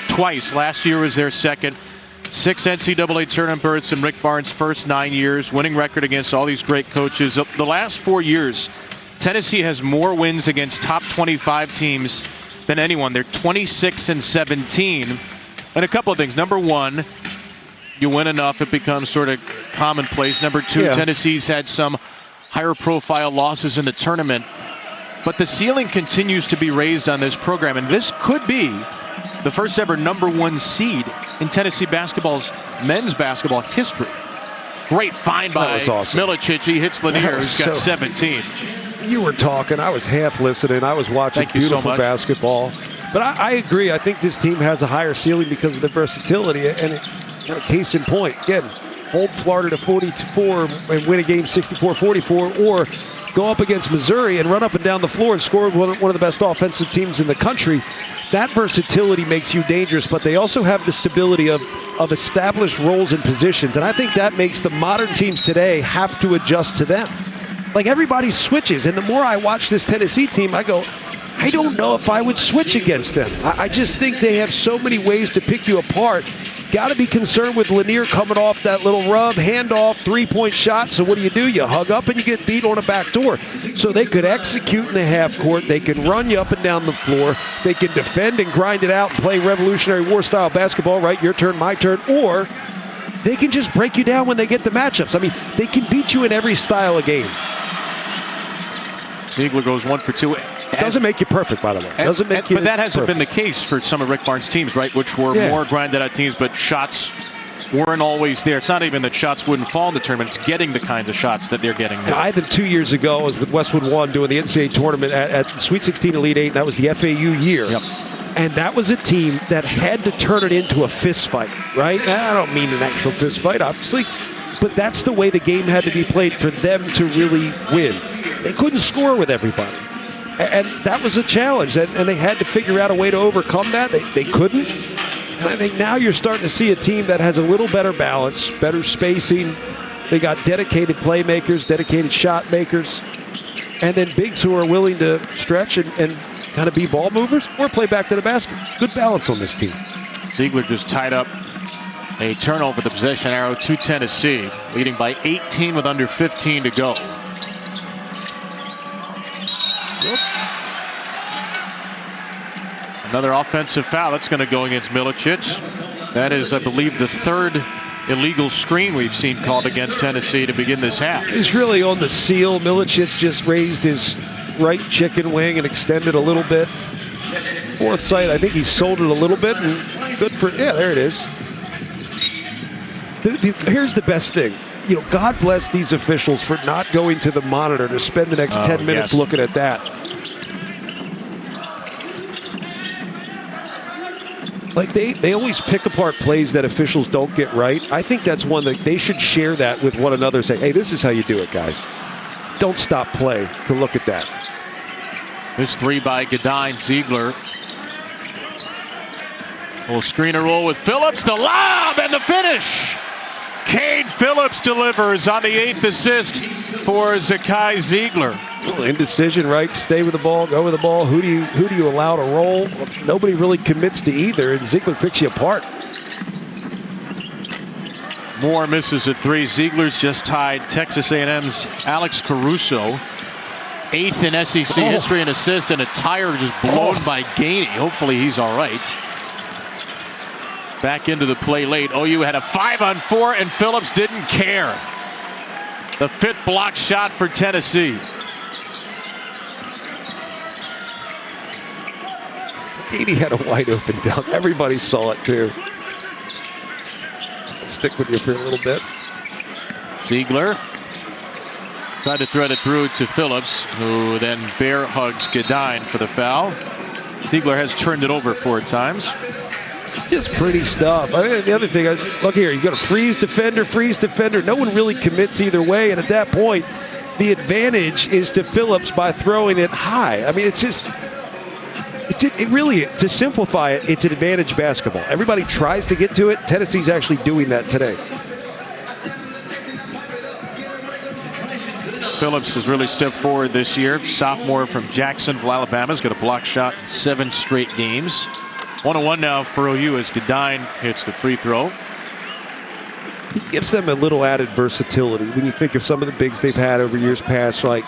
Speaker 1: twice. Last year was their second. 6 NCAA tournament berths in Rick Barnes' first 9 years, winning record against all these great coaches. The last 4 years, Tennessee has more wins against top 25 teams than anyone. They're 26-17. And a couple of things. Number one, you win enough, it becomes sort of commonplace. Number two, Tennessee's had some higher profile losses in the tournament. But the ceiling continues to be raised on this program. And this could be the first ever #1 seed in Tennessee basketball's men's basketball history. Great find by
Speaker 2: awesome.
Speaker 1: Milicic. He hits Lanier, who's got 17.
Speaker 2: You were talking. I was half listening. I was watching beautiful basketball. But I agree. I think this team has a higher ceiling because of the versatility. And kind of case in point, again, hold Florida to 44 and win a game 64-44, or go up against Missouri and run up and down the floor and score one of the best offensive teams in the country. That versatility makes you dangerous, but they also have the stability of established roles and positions. And I think that makes the modern teams today have to adjust to them. Like, everybody switches. And the more I watch this Tennessee team, I go, I don't know if I would switch against them. I just think they have so many ways to pick you apart. Got to be concerned with Lanier coming off that little rub, handoff, three-point shot. So what do? You hug up and you get beat on a back door. So they could execute in the half court. They can run you up and down the floor. They can defend and grind it out and play Revolutionary War style basketball, right? Your turn, my turn. Or they can just break you down when they get the matchups. I mean, they can beat you in every style of game.
Speaker 1: Ziegler goes 1 for 2.
Speaker 2: Doesn't make you perfect, by the way. Doesn't make you
Speaker 1: But that hasn't
Speaker 2: perfect.
Speaker 1: been the case for some of Rick Barnes' teams, right? Which were more grinded out teams, but shots weren't always there. It's not even that shots wouldn't fall in the tournament. It's getting the kinds of shots that they're getting now.
Speaker 2: I think 2 years ago, I was with Westwood One doing the NCAA tournament at Sweet 16 Elite 8. That was the FAU year.
Speaker 1: Yep.
Speaker 2: And that was a team that had to turn it into a fist fight, right? I don't mean an actual fist fight, obviously. But that's the way the game had to be played for them to really win. They couldn't score with everybody. And that was a challenge, and they had to figure out a way to overcome that. They couldn't. And I think now you're starting to see a team that has a little better balance, better spacing. They got dedicated playmakers, dedicated shot makers, and then bigs who are willing to stretch and kind of be ball movers or play back to the basket. Good balance on this team.
Speaker 1: Ziegler just tied up a turnover at the possession arrow to Tennessee, leading by 18 with under 15 to go. Another offensive foul. That's going to go against Milicic. That is, I believe, the third illegal screen we've seen called against Tennessee to begin this half.
Speaker 2: He's really on the seal. Milicic just raised his right chicken wing and extended a little bit. Fourth sight, I think he sold it a little bit, and good for, yeah, there it is. Here's the best thing. You know, God bless these officials for not going to the monitor to spend the next 10 minutes looking at that. Like, they always pick apart plays that officials don't get right. I think that's one that they should share that with one another. Say, hey, this is how you do it, guys. Don't stop play to look at that.
Speaker 1: This three by Godin. Ziegler will screener roll with Phillips. The lob and the finish. Cade Phillips delivers on the 8th assist for Zakai Ziegler.
Speaker 2: Indecision, right? Stay with the ball, go with the ball. Who do you allow to roll? Nobody really commits to either, and Ziegler picks you apart.
Speaker 1: Moore misses at 3. Ziegler's just tied Texas A&M's Alex Caruso, 8th in SEC history in assist, and a tire just blown by Gainey. Hopefully he's all right. Back into the play late. OU had a 5-on-4, and Phillips didn't care. The 5th block shot for Tennessee.
Speaker 2: Gainey had a wide open dunk. Everybody saw it too. Stick with you for a little bit.
Speaker 1: Ziegler tried to thread it through to Phillips, who then bear hugs Godin for the foul. Ziegler has turned it over 4 times.
Speaker 2: Just pretty stuff. I mean, the other thing is, look here, you got a freeze defender. No one really commits either way, and at that point, the advantage is to Phillips by throwing it high. I mean, it's just, it really, to simplify it, it's an advantage basketball. Everybody tries to get to it. Tennessee's actually doing that today.
Speaker 1: Phillips has really stepped forward this year. Sophomore from Jacksonville, Alabama, has got a block shot in 7 straight games. 1-1 now for OU as Godin hits the free throw.
Speaker 2: He gives them a little added versatility. When you think of some of the bigs they've had over years past, like,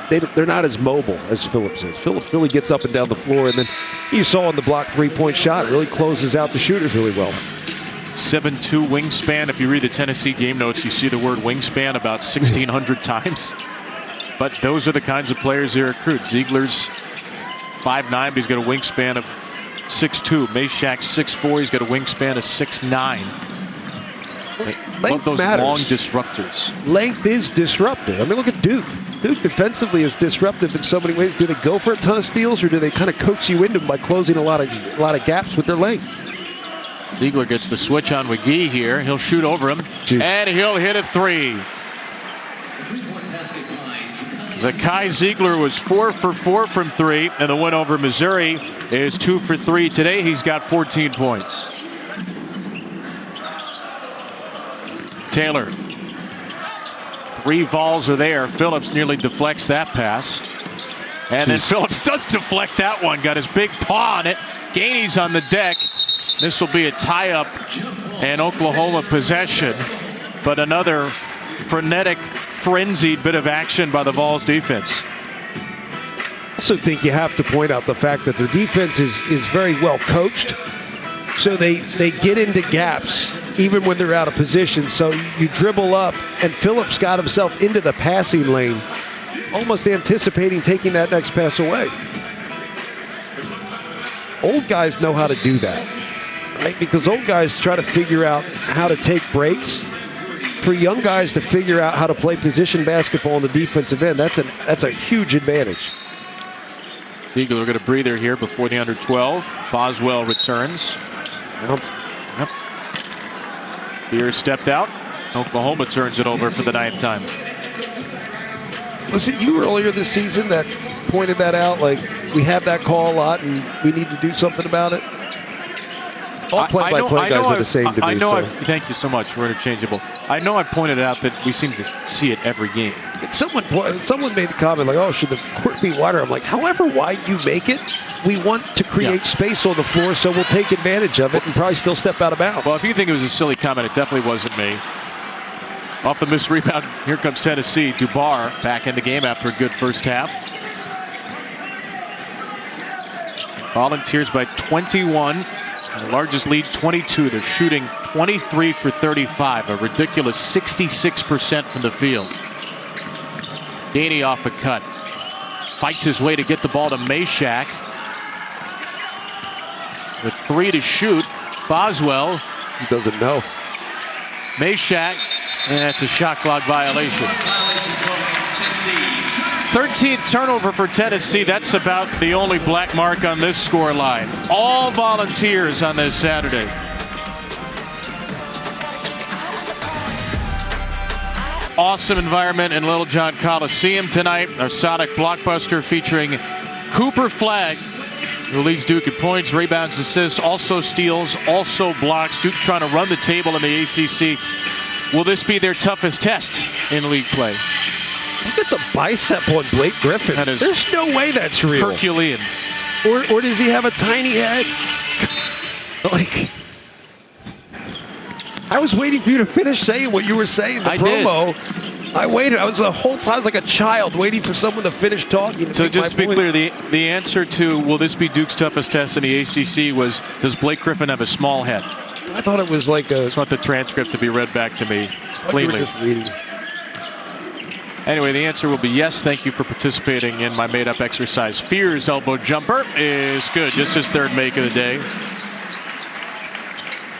Speaker 2: they're not as mobile as Phillips is. Phillips really gets up and down the floor, and then you saw on the block 3-point shot, really closes out the shooters really well.
Speaker 1: 7'2" wingspan. If you read the Tennessee game notes, you see the word wingspan about 1,600 times. But those are the kinds of players they recruit. Ziegler's 5'9", but he's got a wingspan of 6'2". Meshack 6'4". He's got a wingspan of 6'9". Love those
Speaker 2: matters.
Speaker 1: long disruptors.
Speaker 2: Length is disruptive. I mean, look at Duke. Duke defensively is disruptive in so many ways. Do they go for a ton of steals, or do they kind of coax you into them by closing a lot of gaps with their length?
Speaker 1: Ziegler gets the switch on McGee here. He'll shoot over him, and he'll hit a three. Zakai Ziegler was 4 for 4 from three, and the win over Missouri is 2 for 3 today. He's got 14 points. Taylor. 3 Vols are there. Phillips nearly deflects that pass. And then Phillips does deflect that one. Got his big paw on it. Gainey's on the deck. This will be a tie-up and Oklahoma possession. But another frenetic, frenzied bit of action by the Vols defense.
Speaker 2: I also think you have to point out the fact that their defense is very well coached. So they get into gaps even when they're out of position. So you dribble up, and Phillips got himself into the passing lane, almost anticipating taking that next pass away. Old guys know how to do that, right? Because old guys try to figure out how to take breaks. For young guys to figure out how to play position basketball on the defensive end, that's a huge advantage.
Speaker 1: Ziegler will get a breather here before the under 12. Boswell returns. Yep. Fears stepped out. Oklahoma turns it over for the 9th time.
Speaker 2: Was it you earlier this season that pointed that out? Like, we have that call a lot and we need to do something about it? All play-by-play guys are the same to me.
Speaker 1: I know. Thank you so much. We're interchangeable. I know I pointed out that we seem to see it every game.
Speaker 2: Someone made the comment like, oh, should the court be wider? I'm like, however wide you make it, we want to create space on the floor, so we'll take advantage of it and probably still step out of bounds.
Speaker 1: Well, if you think it was a silly comment, it definitely wasn't me. Off the missed rebound, here comes Tennessee. Dubar back in the game after a good first half. Volunteers by 21. The largest lead, 22. They're shooting 23 for 35, a ridiculous 66% from the field. Gainey off a cut. Fights his way to get the ball to Meshack. With 3 to shoot. Boswell.
Speaker 2: He doesn't know.
Speaker 1: Meshack, and that's a shot clock violation. 13th turnover for Tennessee. That's about the only black mark on this score line. All Volunteers on this Saturday. Awesome environment in Littlejohn Coliseum tonight. Our Sonic blockbuster featuring Cooper Flagg, who leads Duke in points, rebounds, assists, also steals, also blocks. Duke trying to run the table in the ACC. Will this be their toughest test in league play?
Speaker 2: Look at the bicep on Blake Griffin. There's no way that's real.
Speaker 1: Herculean.
Speaker 2: Or does he have a tiny head? Like, I was waiting for you to finish saying what you were saying. The promo. I waited. I was the whole time, I was like a child waiting for someone to finish talking.
Speaker 1: So just to be clear, the answer to will this be Duke's toughest test in the ACC was, does Blake Griffin have a small head?
Speaker 2: I thought it was like a...
Speaker 1: I just want the transcript to be read back to me cleanly.
Speaker 2: Just reading.
Speaker 1: Anyway, the answer will be yes. Thank you for participating in my made-up exercise. Fears elbow jumper is good. Just his 3rd make of the day.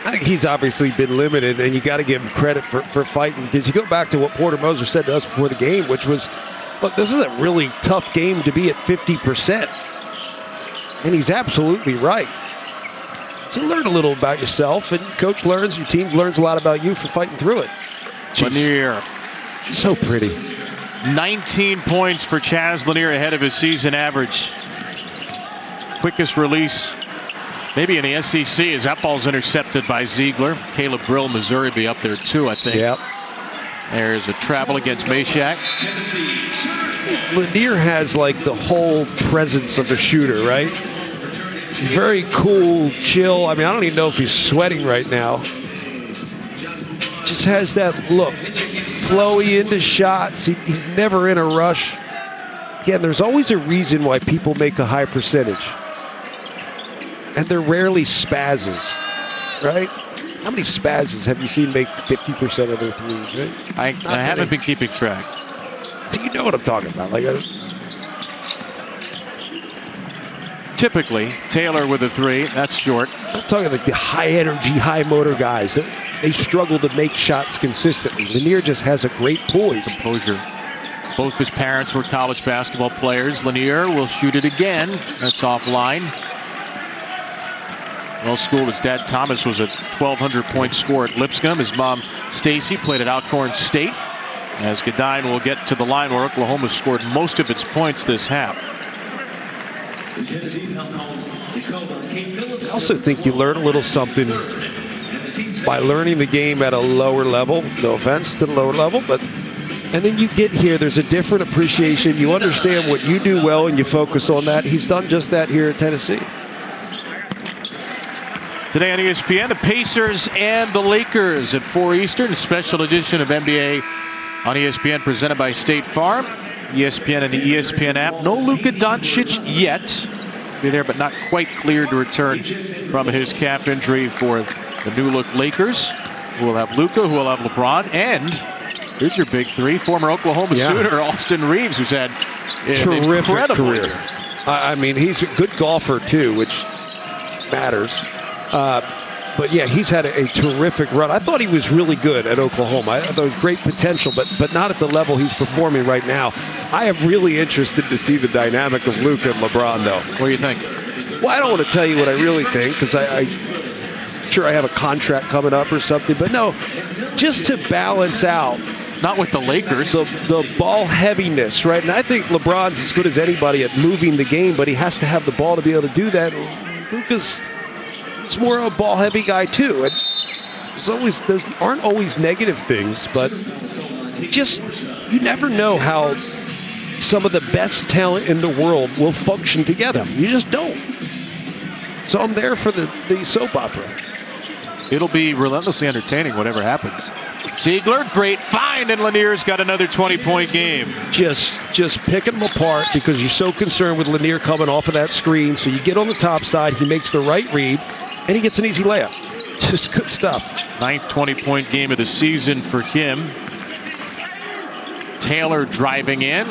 Speaker 2: I think he's obviously been limited, and you got to give him credit for fighting. Because you go back to what Porter Moser said to us before the game, which was, look, this is a really tough game to be at 50%. And he's absolutely right. You learn a little about yourself, and coach learns, your team learns a lot about you for fighting through it.
Speaker 1: Lanier.
Speaker 2: So pretty.
Speaker 1: 19 points for Chaz Lanier ahead of his season average. Quickest release maybe in the SEC as that ball's intercepted by Ziegler. Caleb Brill, Missouri, be up there too, I think.
Speaker 2: Yep.
Speaker 1: There's a travel against Meshack.
Speaker 2: Lanier has like the whole presence of a shooter, right? Very cool, chill. I mean, I don't even know if he's sweating right now. Just has that look. Flowy into shots. He's never in a rush. Again, there's always a reason why people make a high percentage. And they're rarely spazzes, right? How many spazzes have you seen make 50% of their threes, right?
Speaker 1: I haven't been keeping track.
Speaker 2: So you know what I'm talking about. Like,
Speaker 1: typically. Taylor with a 3. That's short.
Speaker 2: I'm talking like the high energy, high motor guys. They struggle to make shots consistently. Lanier just has a great poise.
Speaker 1: Composure. Both his parents were college basketball players. Lanier will shoot it again. That's offline. Well schooled. His dad Thomas was a 1,200-point scorer at Lipscomb. His mom Stacy played at Alcorn State. As Godin will get to the line where Oklahoma scored most of its points this half.
Speaker 2: I also think you learn a little something by learning the game at a lower level. No offense to the lower level, but and then you get here, there's a different appreciation. You understand what you do well and you focus on that. He's done just that here at Tennessee.
Speaker 1: Today on ESPN, the Pacers and the Lakers at 4 Eastern. A special edition of NBA on ESPN presented by State Farm. ESPN and the ESPN app. No Luka Doncic yet. Be there, but not quite cleared to return from his calf injury for the new look Lakers, who will have Luka, who will have LeBron, and here's your big 3, former Oklahoma Sooner Austin Reeves, who's had an
Speaker 2: terrific career. I mean, he's a good golfer too, which matters. But yeah, he's had a terrific run. I thought he was really good at Oklahoma. I thought it was great potential, but not at the level he's performing right now. I am really interested to see the dynamic of Luka and LeBron, though.
Speaker 1: What do you think?
Speaker 2: Well, I don't want to tell you what I really think, because I'm sure I have a contract coming up or something. But no, just to balance out.
Speaker 1: Not with the Lakers.
Speaker 2: The ball heaviness, right? And I think LeBron's as good as anybody at moving the game, but he has to have the ball to be able to do that. Luka's it's more of a ball-heavy guy too. And there aren't always negative things, but you never know how some of the best talent in the world will function together. You just don't. So I'm there for the soap opera.
Speaker 1: It'll be relentlessly entertaining, whatever happens. Ziegler, great find, and Lanier's got another 20-point game.
Speaker 2: Just picking them apart because you're so concerned with Lanier coming off of that screen. So you get on the top side, he makes the right read, and he gets an easy layup. Just good stuff.
Speaker 1: 9th 20-point game of the season for him. Taylor driving in.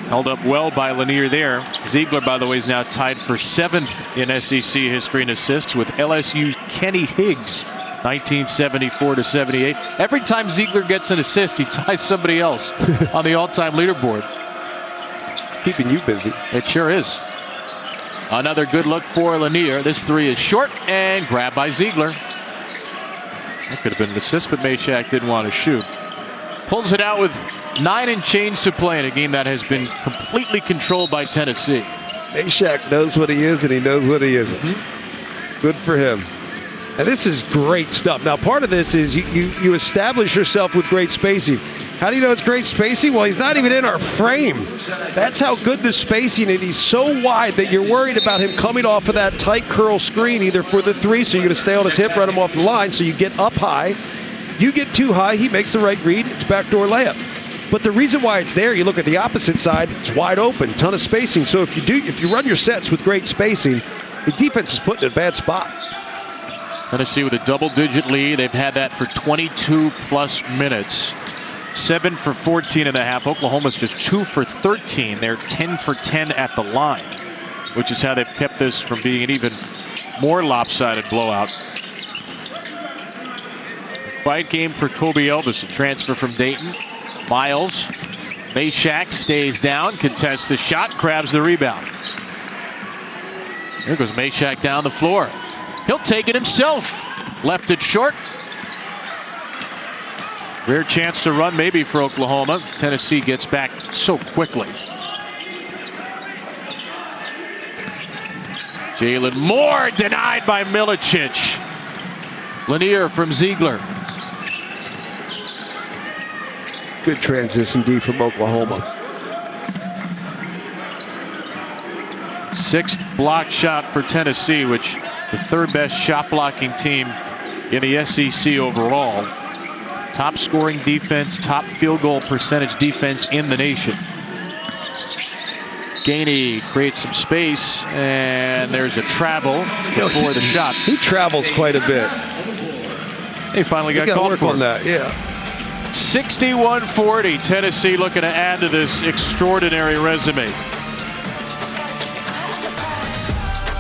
Speaker 1: Held up well by Lanier there. Ziegler, by the way, is now tied for 7th in SEC history in assists with LSU's Kenny Higgs, 1974-78. Every time Ziegler gets an assist, he ties somebody else on the all-time leaderboard.
Speaker 2: It's keeping you busy.
Speaker 1: It sure is. Another good look for Lanier. This 3 is short and grabbed by Ziegler. That could have been an assist, but Meshack didn't want to shoot. Pulls it out with 9 and change to play in a game that has been completely controlled by Tennessee.
Speaker 2: Meshack knows what he is and he knows what he isn't. Good for him. And this is great stuff. Now, part of this is you establish yourself with great spacing. How do you know it's great spacing? Well, he's not even in our frame. That's how good the spacing is. He's so wide that you're worried about him coming off of that tight curl screen, either for the 3, so you're going to stay on his hip, run him off the line, so you get up high. You get too high, he makes the right read, it's backdoor layup. But the reason why it's there, you look at the opposite side, it's wide open, ton of spacing. So if you run your sets with great spacing, the defense is put in a bad spot.
Speaker 1: Tennessee with a double-digit lead. They've had that for 22-plus minutes. 7 for 14 in the half. Oklahoma's just 2 for 13. They're 10 for 10 at the line, which is how they've kept this from being an even more lopsided blowout. Quiet game for Kobe Elvis, a transfer from Dayton. Miles, Meshack stays down, contests the shot, grabs the rebound. There goes Meshack down the floor. He'll take it himself. Left it short. Rare chance to run maybe for Oklahoma. Tennessee gets back so quickly. Jalen Moore denied by Milicic. Lanier from Ziegler.
Speaker 2: Good transition D from Oklahoma.
Speaker 1: 6th block shot for Tennessee, which the 3rd best shot blocking team in the SEC overall. Top scoring defense, top field goal percentage defense in the nation. Gainey creates some space, and there's a travel before the shot.
Speaker 2: He travels quite a bit.
Speaker 1: He finally got called for
Speaker 2: on that, yeah.
Speaker 1: 61-40. Tennessee looking to add to this extraordinary resume.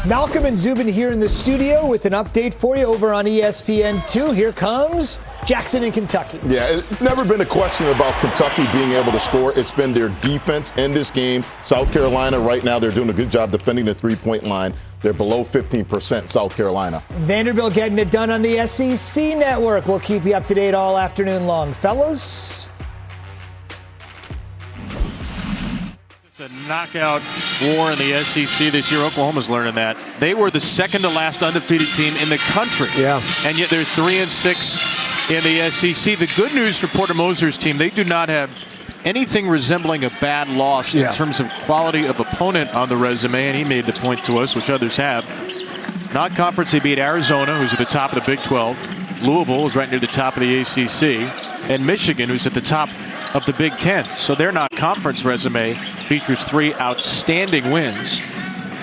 Speaker 4: Malcolm and Zubin here in the studio with an update for you over on ESPN2. Here comes Jackson in Kentucky.
Speaker 5: Yeah, it's never been a question about Kentucky being able to score. It's been their defense in this game. South Carolina right now, they're doing a good job defending the three-point line. They're below 15%, South Carolina.
Speaker 4: Vanderbilt getting it done on the SEC network. We'll keep you up to date all afternoon long. Fellas?
Speaker 1: It's a knockout war in the SEC this year. Oklahoma's learning that. They were the second to last undefeated team in the country.
Speaker 2: Yeah.
Speaker 1: And yet they're 3-6 in the SEC. The good news for Porter Moser's team, they do not have anything resembling a bad loss in terms of quality of opponent on the resume, and he made the point to us, which others have. Non-conference, they beat Arizona, who's at the top of the Big 12. Louisville is right near the top of the ACC. And Michigan, who's at the top of the Big 10. So their non-conference resume features 3 outstanding wins.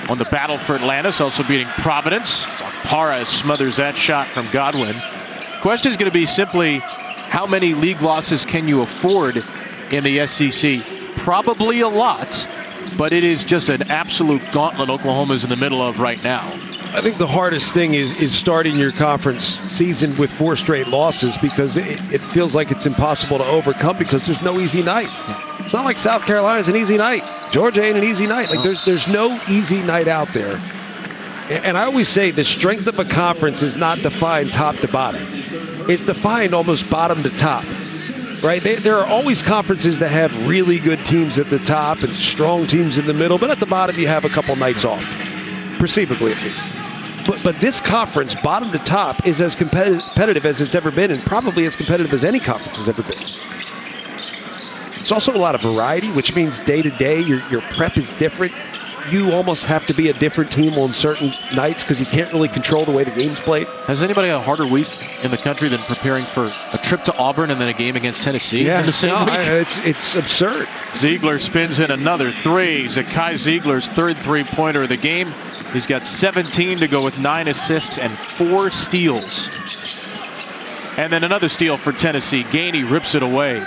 Speaker 1: On the battle for Atlantis, also beating Providence. Para smothers that shot from Godwin. Question is going to be simply, how many league losses can you afford in the SEC? Probably a lot, but it is just an absolute gauntlet Oklahoma's in the middle of right now.
Speaker 2: I think the hardest thing is starting your conference season with 4 straight losses, because it feels like it's impossible to overcome because there's no easy night. It's not like South Carolina's an easy night. Georgia ain't an easy night. Like there's no easy night out there. And I always say the strength of a conference is not defined top to bottom. It's defined almost bottom to top. Right? There are always conferences that have really good teams at the top and strong teams in the middle, but at the bottom you have a couple nights off, perceivably at least. But this conference, bottom to top, is as competitive as it's ever been, and probably as competitive as any conference has ever been. It's also a lot of variety, which means day to day your prep is different. You almost have to be a different team on certain nights because you can't really control the way the game's played.
Speaker 1: Has anybody had a harder week in the country than preparing for a trip to Auburn and then a game against Tennessee in the same week?
Speaker 2: It's absurd.
Speaker 1: Ziegler spins in another 3. Zakai Ziegler's 3rd three-pointer of the game. He's got 17 to go with 9 assists and 4 steals. And then another steal for Tennessee. Gainey rips it away.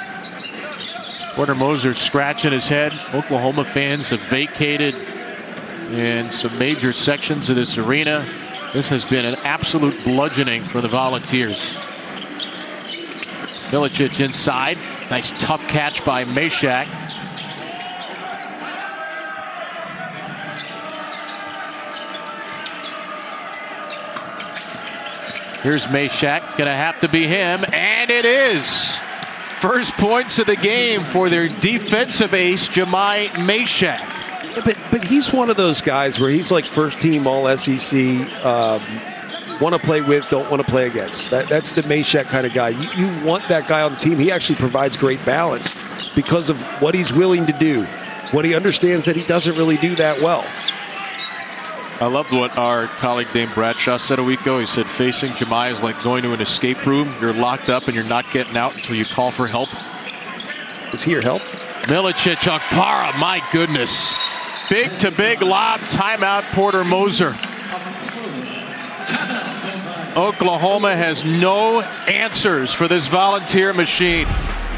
Speaker 1: Porter Moser scratching his head. Oklahoma fans have vacated in some major sections of this arena. This has been an absolute bludgeoning for the Volunteers. Milicic inside. Nice tough catch by Meshack. Here's Meshack, gonna have to be him, and it is. First points of the game for their defensive ace, Jahmai Meshack.
Speaker 2: Yeah, but he's one of those guys where he's like first team all SEC, want to play with, don't want to play against. That's the Meshack kind of guy. You want that guy on the team. He actually provides great balance because of what he's willing to do, what he understands that he doesn't really do that well.
Speaker 1: I loved what our colleague Dame Bradshaw said a week ago. He said facing Jahmai is like going to an escape room. You're locked up and you're not getting out until you call for help.
Speaker 2: Is he your help?
Speaker 1: Milicic, Okpara, my goodness. Big to big lob, timeout, Porter Moser. Oklahoma has no answers for this Volunteer machine.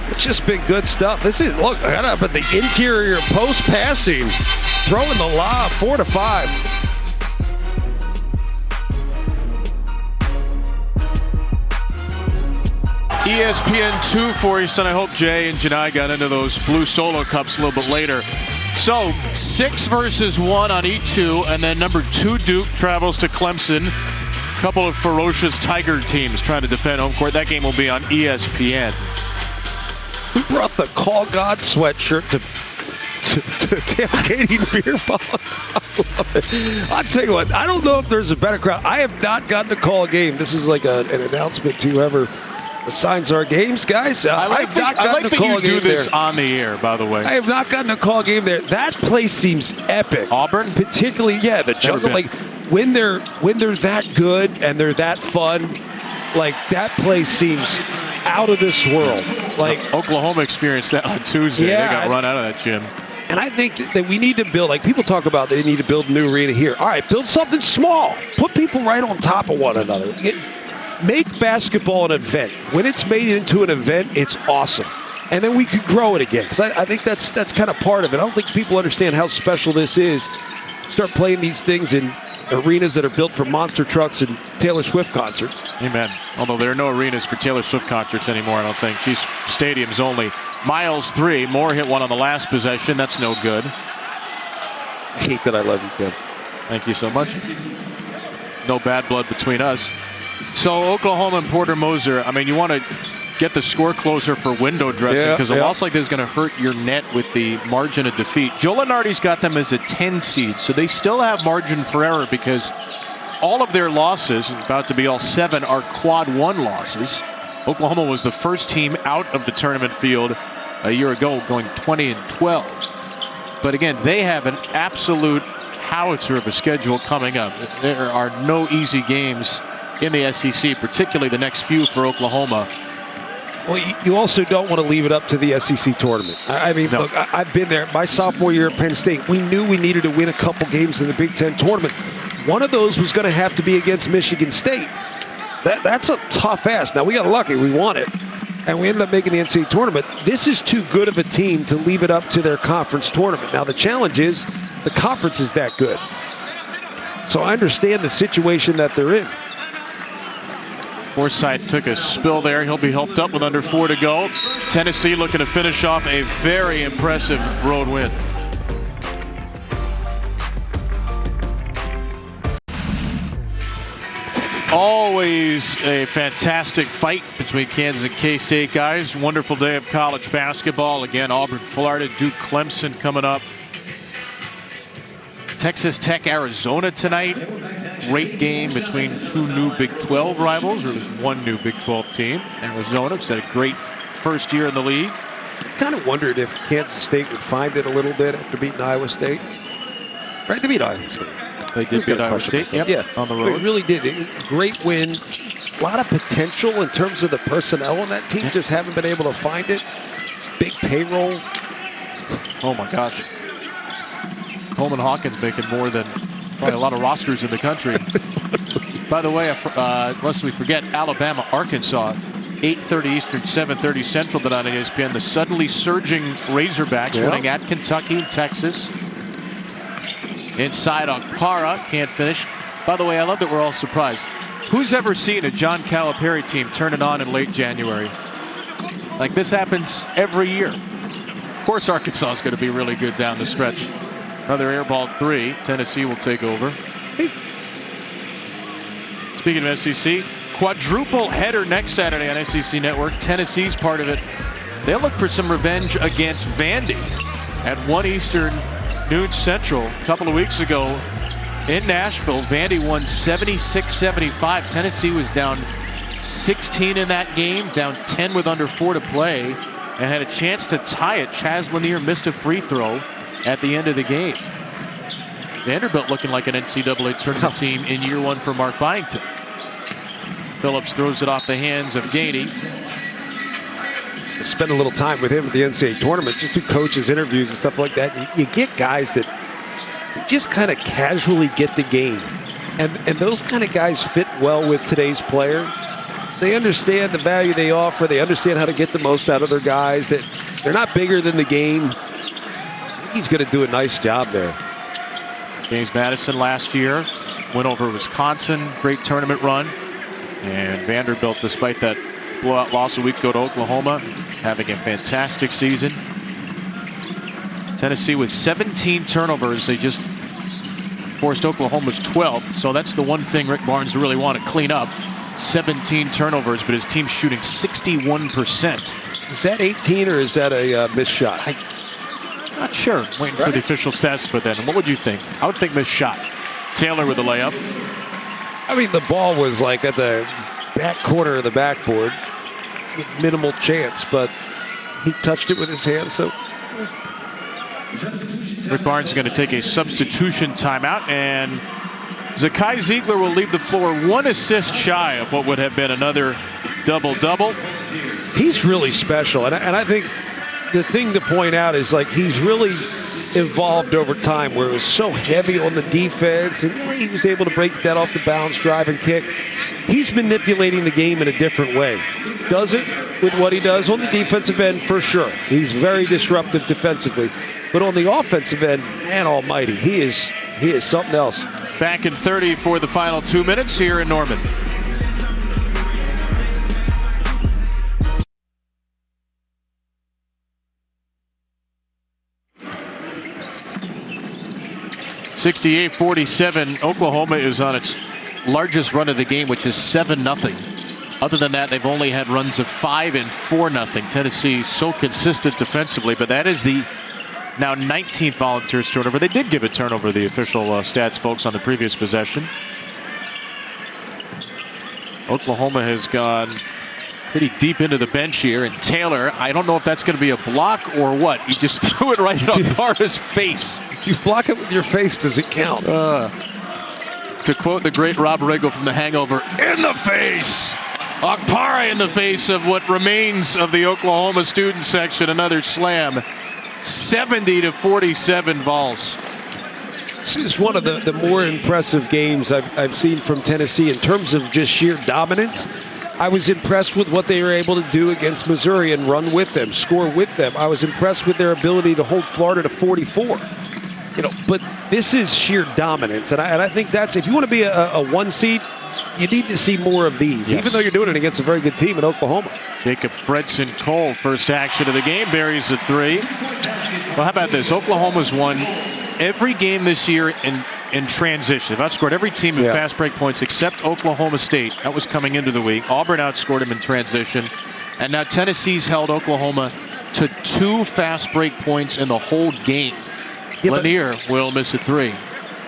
Speaker 2: It's just been good stuff. This is, look, I got up at the interior post passing, throwing the lob 4-5.
Speaker 1: ESPN2 for you, son. I hope Jay and Janai got into those blue solo cups a little bit later. So 6 versus 1 on E2, and then number 2 Duke travels to Clemson. A couple of ferocious Tiger teams trying to defend home court. That game will be on ESPN.
Speaker 2: Who brought the Call God sweatshirt to tailgating beer pong? I love it. I'll tell you what, I don't know if there's a better crowd. I have not gotten to call a game. This is like an announcement to whoever assigns our games, guys.
Speaker 1: I like that you do this on the air, by the way.
Speaker 2: I have not gotten to call a game there. That place seems epic.
Speaker 1: Auburn?
Speaker 2: Particularly, yeah, the jungle. Like when they're that good and they're that fun, like that place seems out of this world. Like
Speaker 1: Oklahoma experienced that on Tuesday.
Speaker 2: Yeah,
Speaker 1: they got run out of that gym.
Speaker 2: And I think that we need to build, like people talk about they need to build a new arena here. All right, build something small. Put people right on top of one another. Make basketball an event. When it's made into an event, it's awesome. And then we could grow it again. Because I think that's kind of part of it. I don't think people understand how special this is. Start playing these things in arenas that are built for monster trucks and Taylor Swift concerts.
Speaker 1: Amen. Although there are no arenas for Taylor Swift concerts anymore, I don't think. She's stadiums only. Miles 3. Moore hit one on the last possession. That's no good.
Speaker 2: I hate that I love you, Kev.
Speaker 1: Thank you so much. No bad blood between us. So Oklahoma and Porter Moser, I mean, you want to get the score closer for window dressing because a loss like this is going to hurt your net with the margin of defeat. Joe Lunardi's got them as a 10 seed, so they still have margin for error because all of their losses, about to be all 7, are quad 1 losses. Oklahoma was the first team out of the tournament field a year ago, going 20-12. But again, they have an absolute howitzer of a schedule coming up. There are no easy games in the SEC, particularly the next few for Oklahoma.
Speaker 2: Well, you also don't want to leave it up to the SEC tournament. I mean,
Speaker 1: No.
Speaker 2: look, I've been there. My sophomore year at Penn State, we knew we needed to win a couple games in the Big Ten tournament. One of those was going to have to be against Michigan State. That's a tough ask. Now, we got lucky. We won it, and we ended up making the NCAA tournament. This is too good of a team to leave it up to their conference tournament. Now, the challenge is the conference is that good. So I understand the situation that they're in.
Speaker 1: Forsythe took a spill there. He'll be helped up with under 4 to go. Tennessee looking to finish off a very impressive road win. Always a fantastic fight between Kansas and K-State, guys. Wonderful day of college basketball. Again, Auburn, Florida, Duke, Clemson coming up. Texas Tech, Arizona tonight. Great game between 2 new Big 12 rivals, or there's 1 new Big 12 team. Arizona, who's had a great first year in the league.
Speaker 2: I kind of wondered if Kansas State would find it a little bit after beating Iowa State. Right, they beat Iowa State.
Speaker 1: They did beat Iowa State, on the road.
Speaker 2: They really did. Great win. A lot of potential in terms of the personnel on that team. Just haven't been able to find it. Big payroll.
Speaker 1: Oh, my gosh. Coleman Hawkins making more than probably a lot of rosters in the country. By the way, lest we forget, Alabama, Arkansas, 8:30 Eastern, 7:30 Central tonight on ESPN. The suddenly surging Razorbacks winning at Kentucky and Texas. Inside Okpara, can't finish. By the way, I love that we're all surprised. Who's ever seen a John Calipari team turn it on in late January? Like, this happens every year. Of course, Arkansas is going to be really good down the stretch. Another air ball 3. Tennessee will take over. Speaking of SEC, quadruple header next Saturday on SEC Network. Tennessee's part of it. They'll look for some revenge against Vandy at 1 Eastern, noon Central. A couple of weeks ago in Nashville, Vandy won 76-75. Tennessee was down 16 in that game, down 10 with under 4 to play, and had a chance to tie it. Chaz Lanier missed a free throw at the end of the game. Vanderbilt looking like an NCAA tournament team in year 1 for Mark Byington. Phillips throws it off the hands of Gainey.
Speaker 2: Spend a little time with him at the NCAA tournament, just do coaches, interviews, and stuff like that. You get guys that just kind of casually get the game. And those kind of guys fit well with today's player. They understand the value they offer. They understand how to get the most out of their guys. That they're not bigger than the game. He's going to do a nice job there.
Speaker 1: James Madison last year went over Wisconsin, great tournament run. And Vanderbilt, despite that blowout loss a week ago to Oklahoma, having a fantastic season. Tennessee with 17 turnovers. They just forced Oklahoma's 12th. So that's the one thing Rick Barnes really want to clean up. 17 turnovers, but his team's shooting 61%.
Speaker 2: Is that 18 or is that a missed shot?
Speaker 1: Not sure. Waiting for the official stats, but then what would you think? I would think missed shot. Taylor with the layup.
Speaker 2: I mean, the ball was like at the back corner of the backboard. Minimal chance, but he touched it with his hand, so.
Speaker 1: Rick Barnes is going to take a substitution timeout, and Zakai Ziegler will leave the floor 1 assist shy of what would have been another double-double.
Speaker 2: He's really special, and I think the thing to point out is, like, he's really evolved over time, where it was so heavy on the defense, and he was able to break that off the bounce, drive and kick. He's manipulating the game in a different way. Does it with what he does on the defensive end, for sure. He's very disruptive defensively. But on the offensive end, man almighty, he is something else.
Speaker 1: back in 30 for the final 2 minutes here in Norman. (68-47). Oklahoma is on its largest run of the game, which is 7-0. Other than that, they've only had runs of 5 and 4-0. Tennessee so consistent defensively, but that is the now 19th Volunteers turnover. They did give a turnover, the official stats folks, on the previous possession. Oklahoma has gone pretty deep into the bench here, and Taylor, I don't know if that's going to be a block or what. He just threw it right on Parra's face.
Speaker 2: You block it with your face, does it count?
Speaker 1: To quote the great Rob Riggle from The Hangover, in the face! Okpara in the face of what remains of the Oklahoma student section. Another slam. 70-47 Vols.
Speaker 2: This is one of the more impressive games I've seen from Tennessee in terms of just sheer dominance. I was impressed with what they were able to do against Missouri and run with them, score with them. I was impressed with their ability to hold Florida to 44. But this is sheer dominance, and I think that's, if you want to be a 1 seed, you need to see more of these, even though you're doing it against a very good team in Oklahoma.
Speaker 1: Jacob Fredson Cole, first action of the game, buries the 3. Well, how about this? Oklahoma's won every game this year in transition. They've outscored every team in fast break points except Oklahoma State. That was coming into the week. Auburn outscored them in transition. And now Tennessee's held Oklahoma to 2 fast break points in the whole game. Lanier will miss a 3.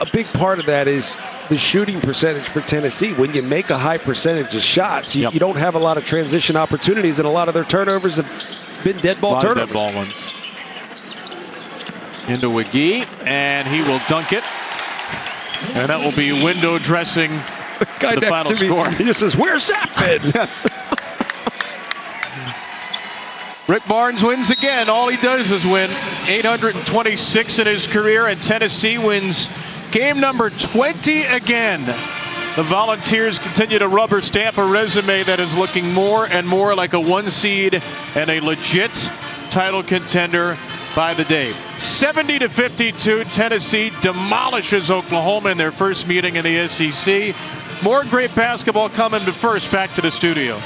Speaker 2: A big part of that is the shooting percentage for Tennessee. When you make a high percentage of shots, you don't have a lot of transition opportunities, and a lot of their turnovers have been dead ball turnovers.
Speaker 1: Dead ball ones. Into McGee, and he will dunk it. And that will be window dressing
Speaker 2: the guy
Speaker 1: the
Speaker 2: next
Speaker 1: final
Speaker 2: to me,
Speaker 1: score.
Speaker 2: He just says, "Where's that been?"
Speaker 1: Rick Barnes wins again. All he does is win. 826 in his career, and Tennessee wins game number 20 again. The Volunteers continue to rubber stamp a resume that is looking more and more like a 1 seed and a legit title contender by the day. 70-52, Tennessee demolishes Oklahoma in their first meeting in the SEC. More great basketball coming, but first, back to the studio.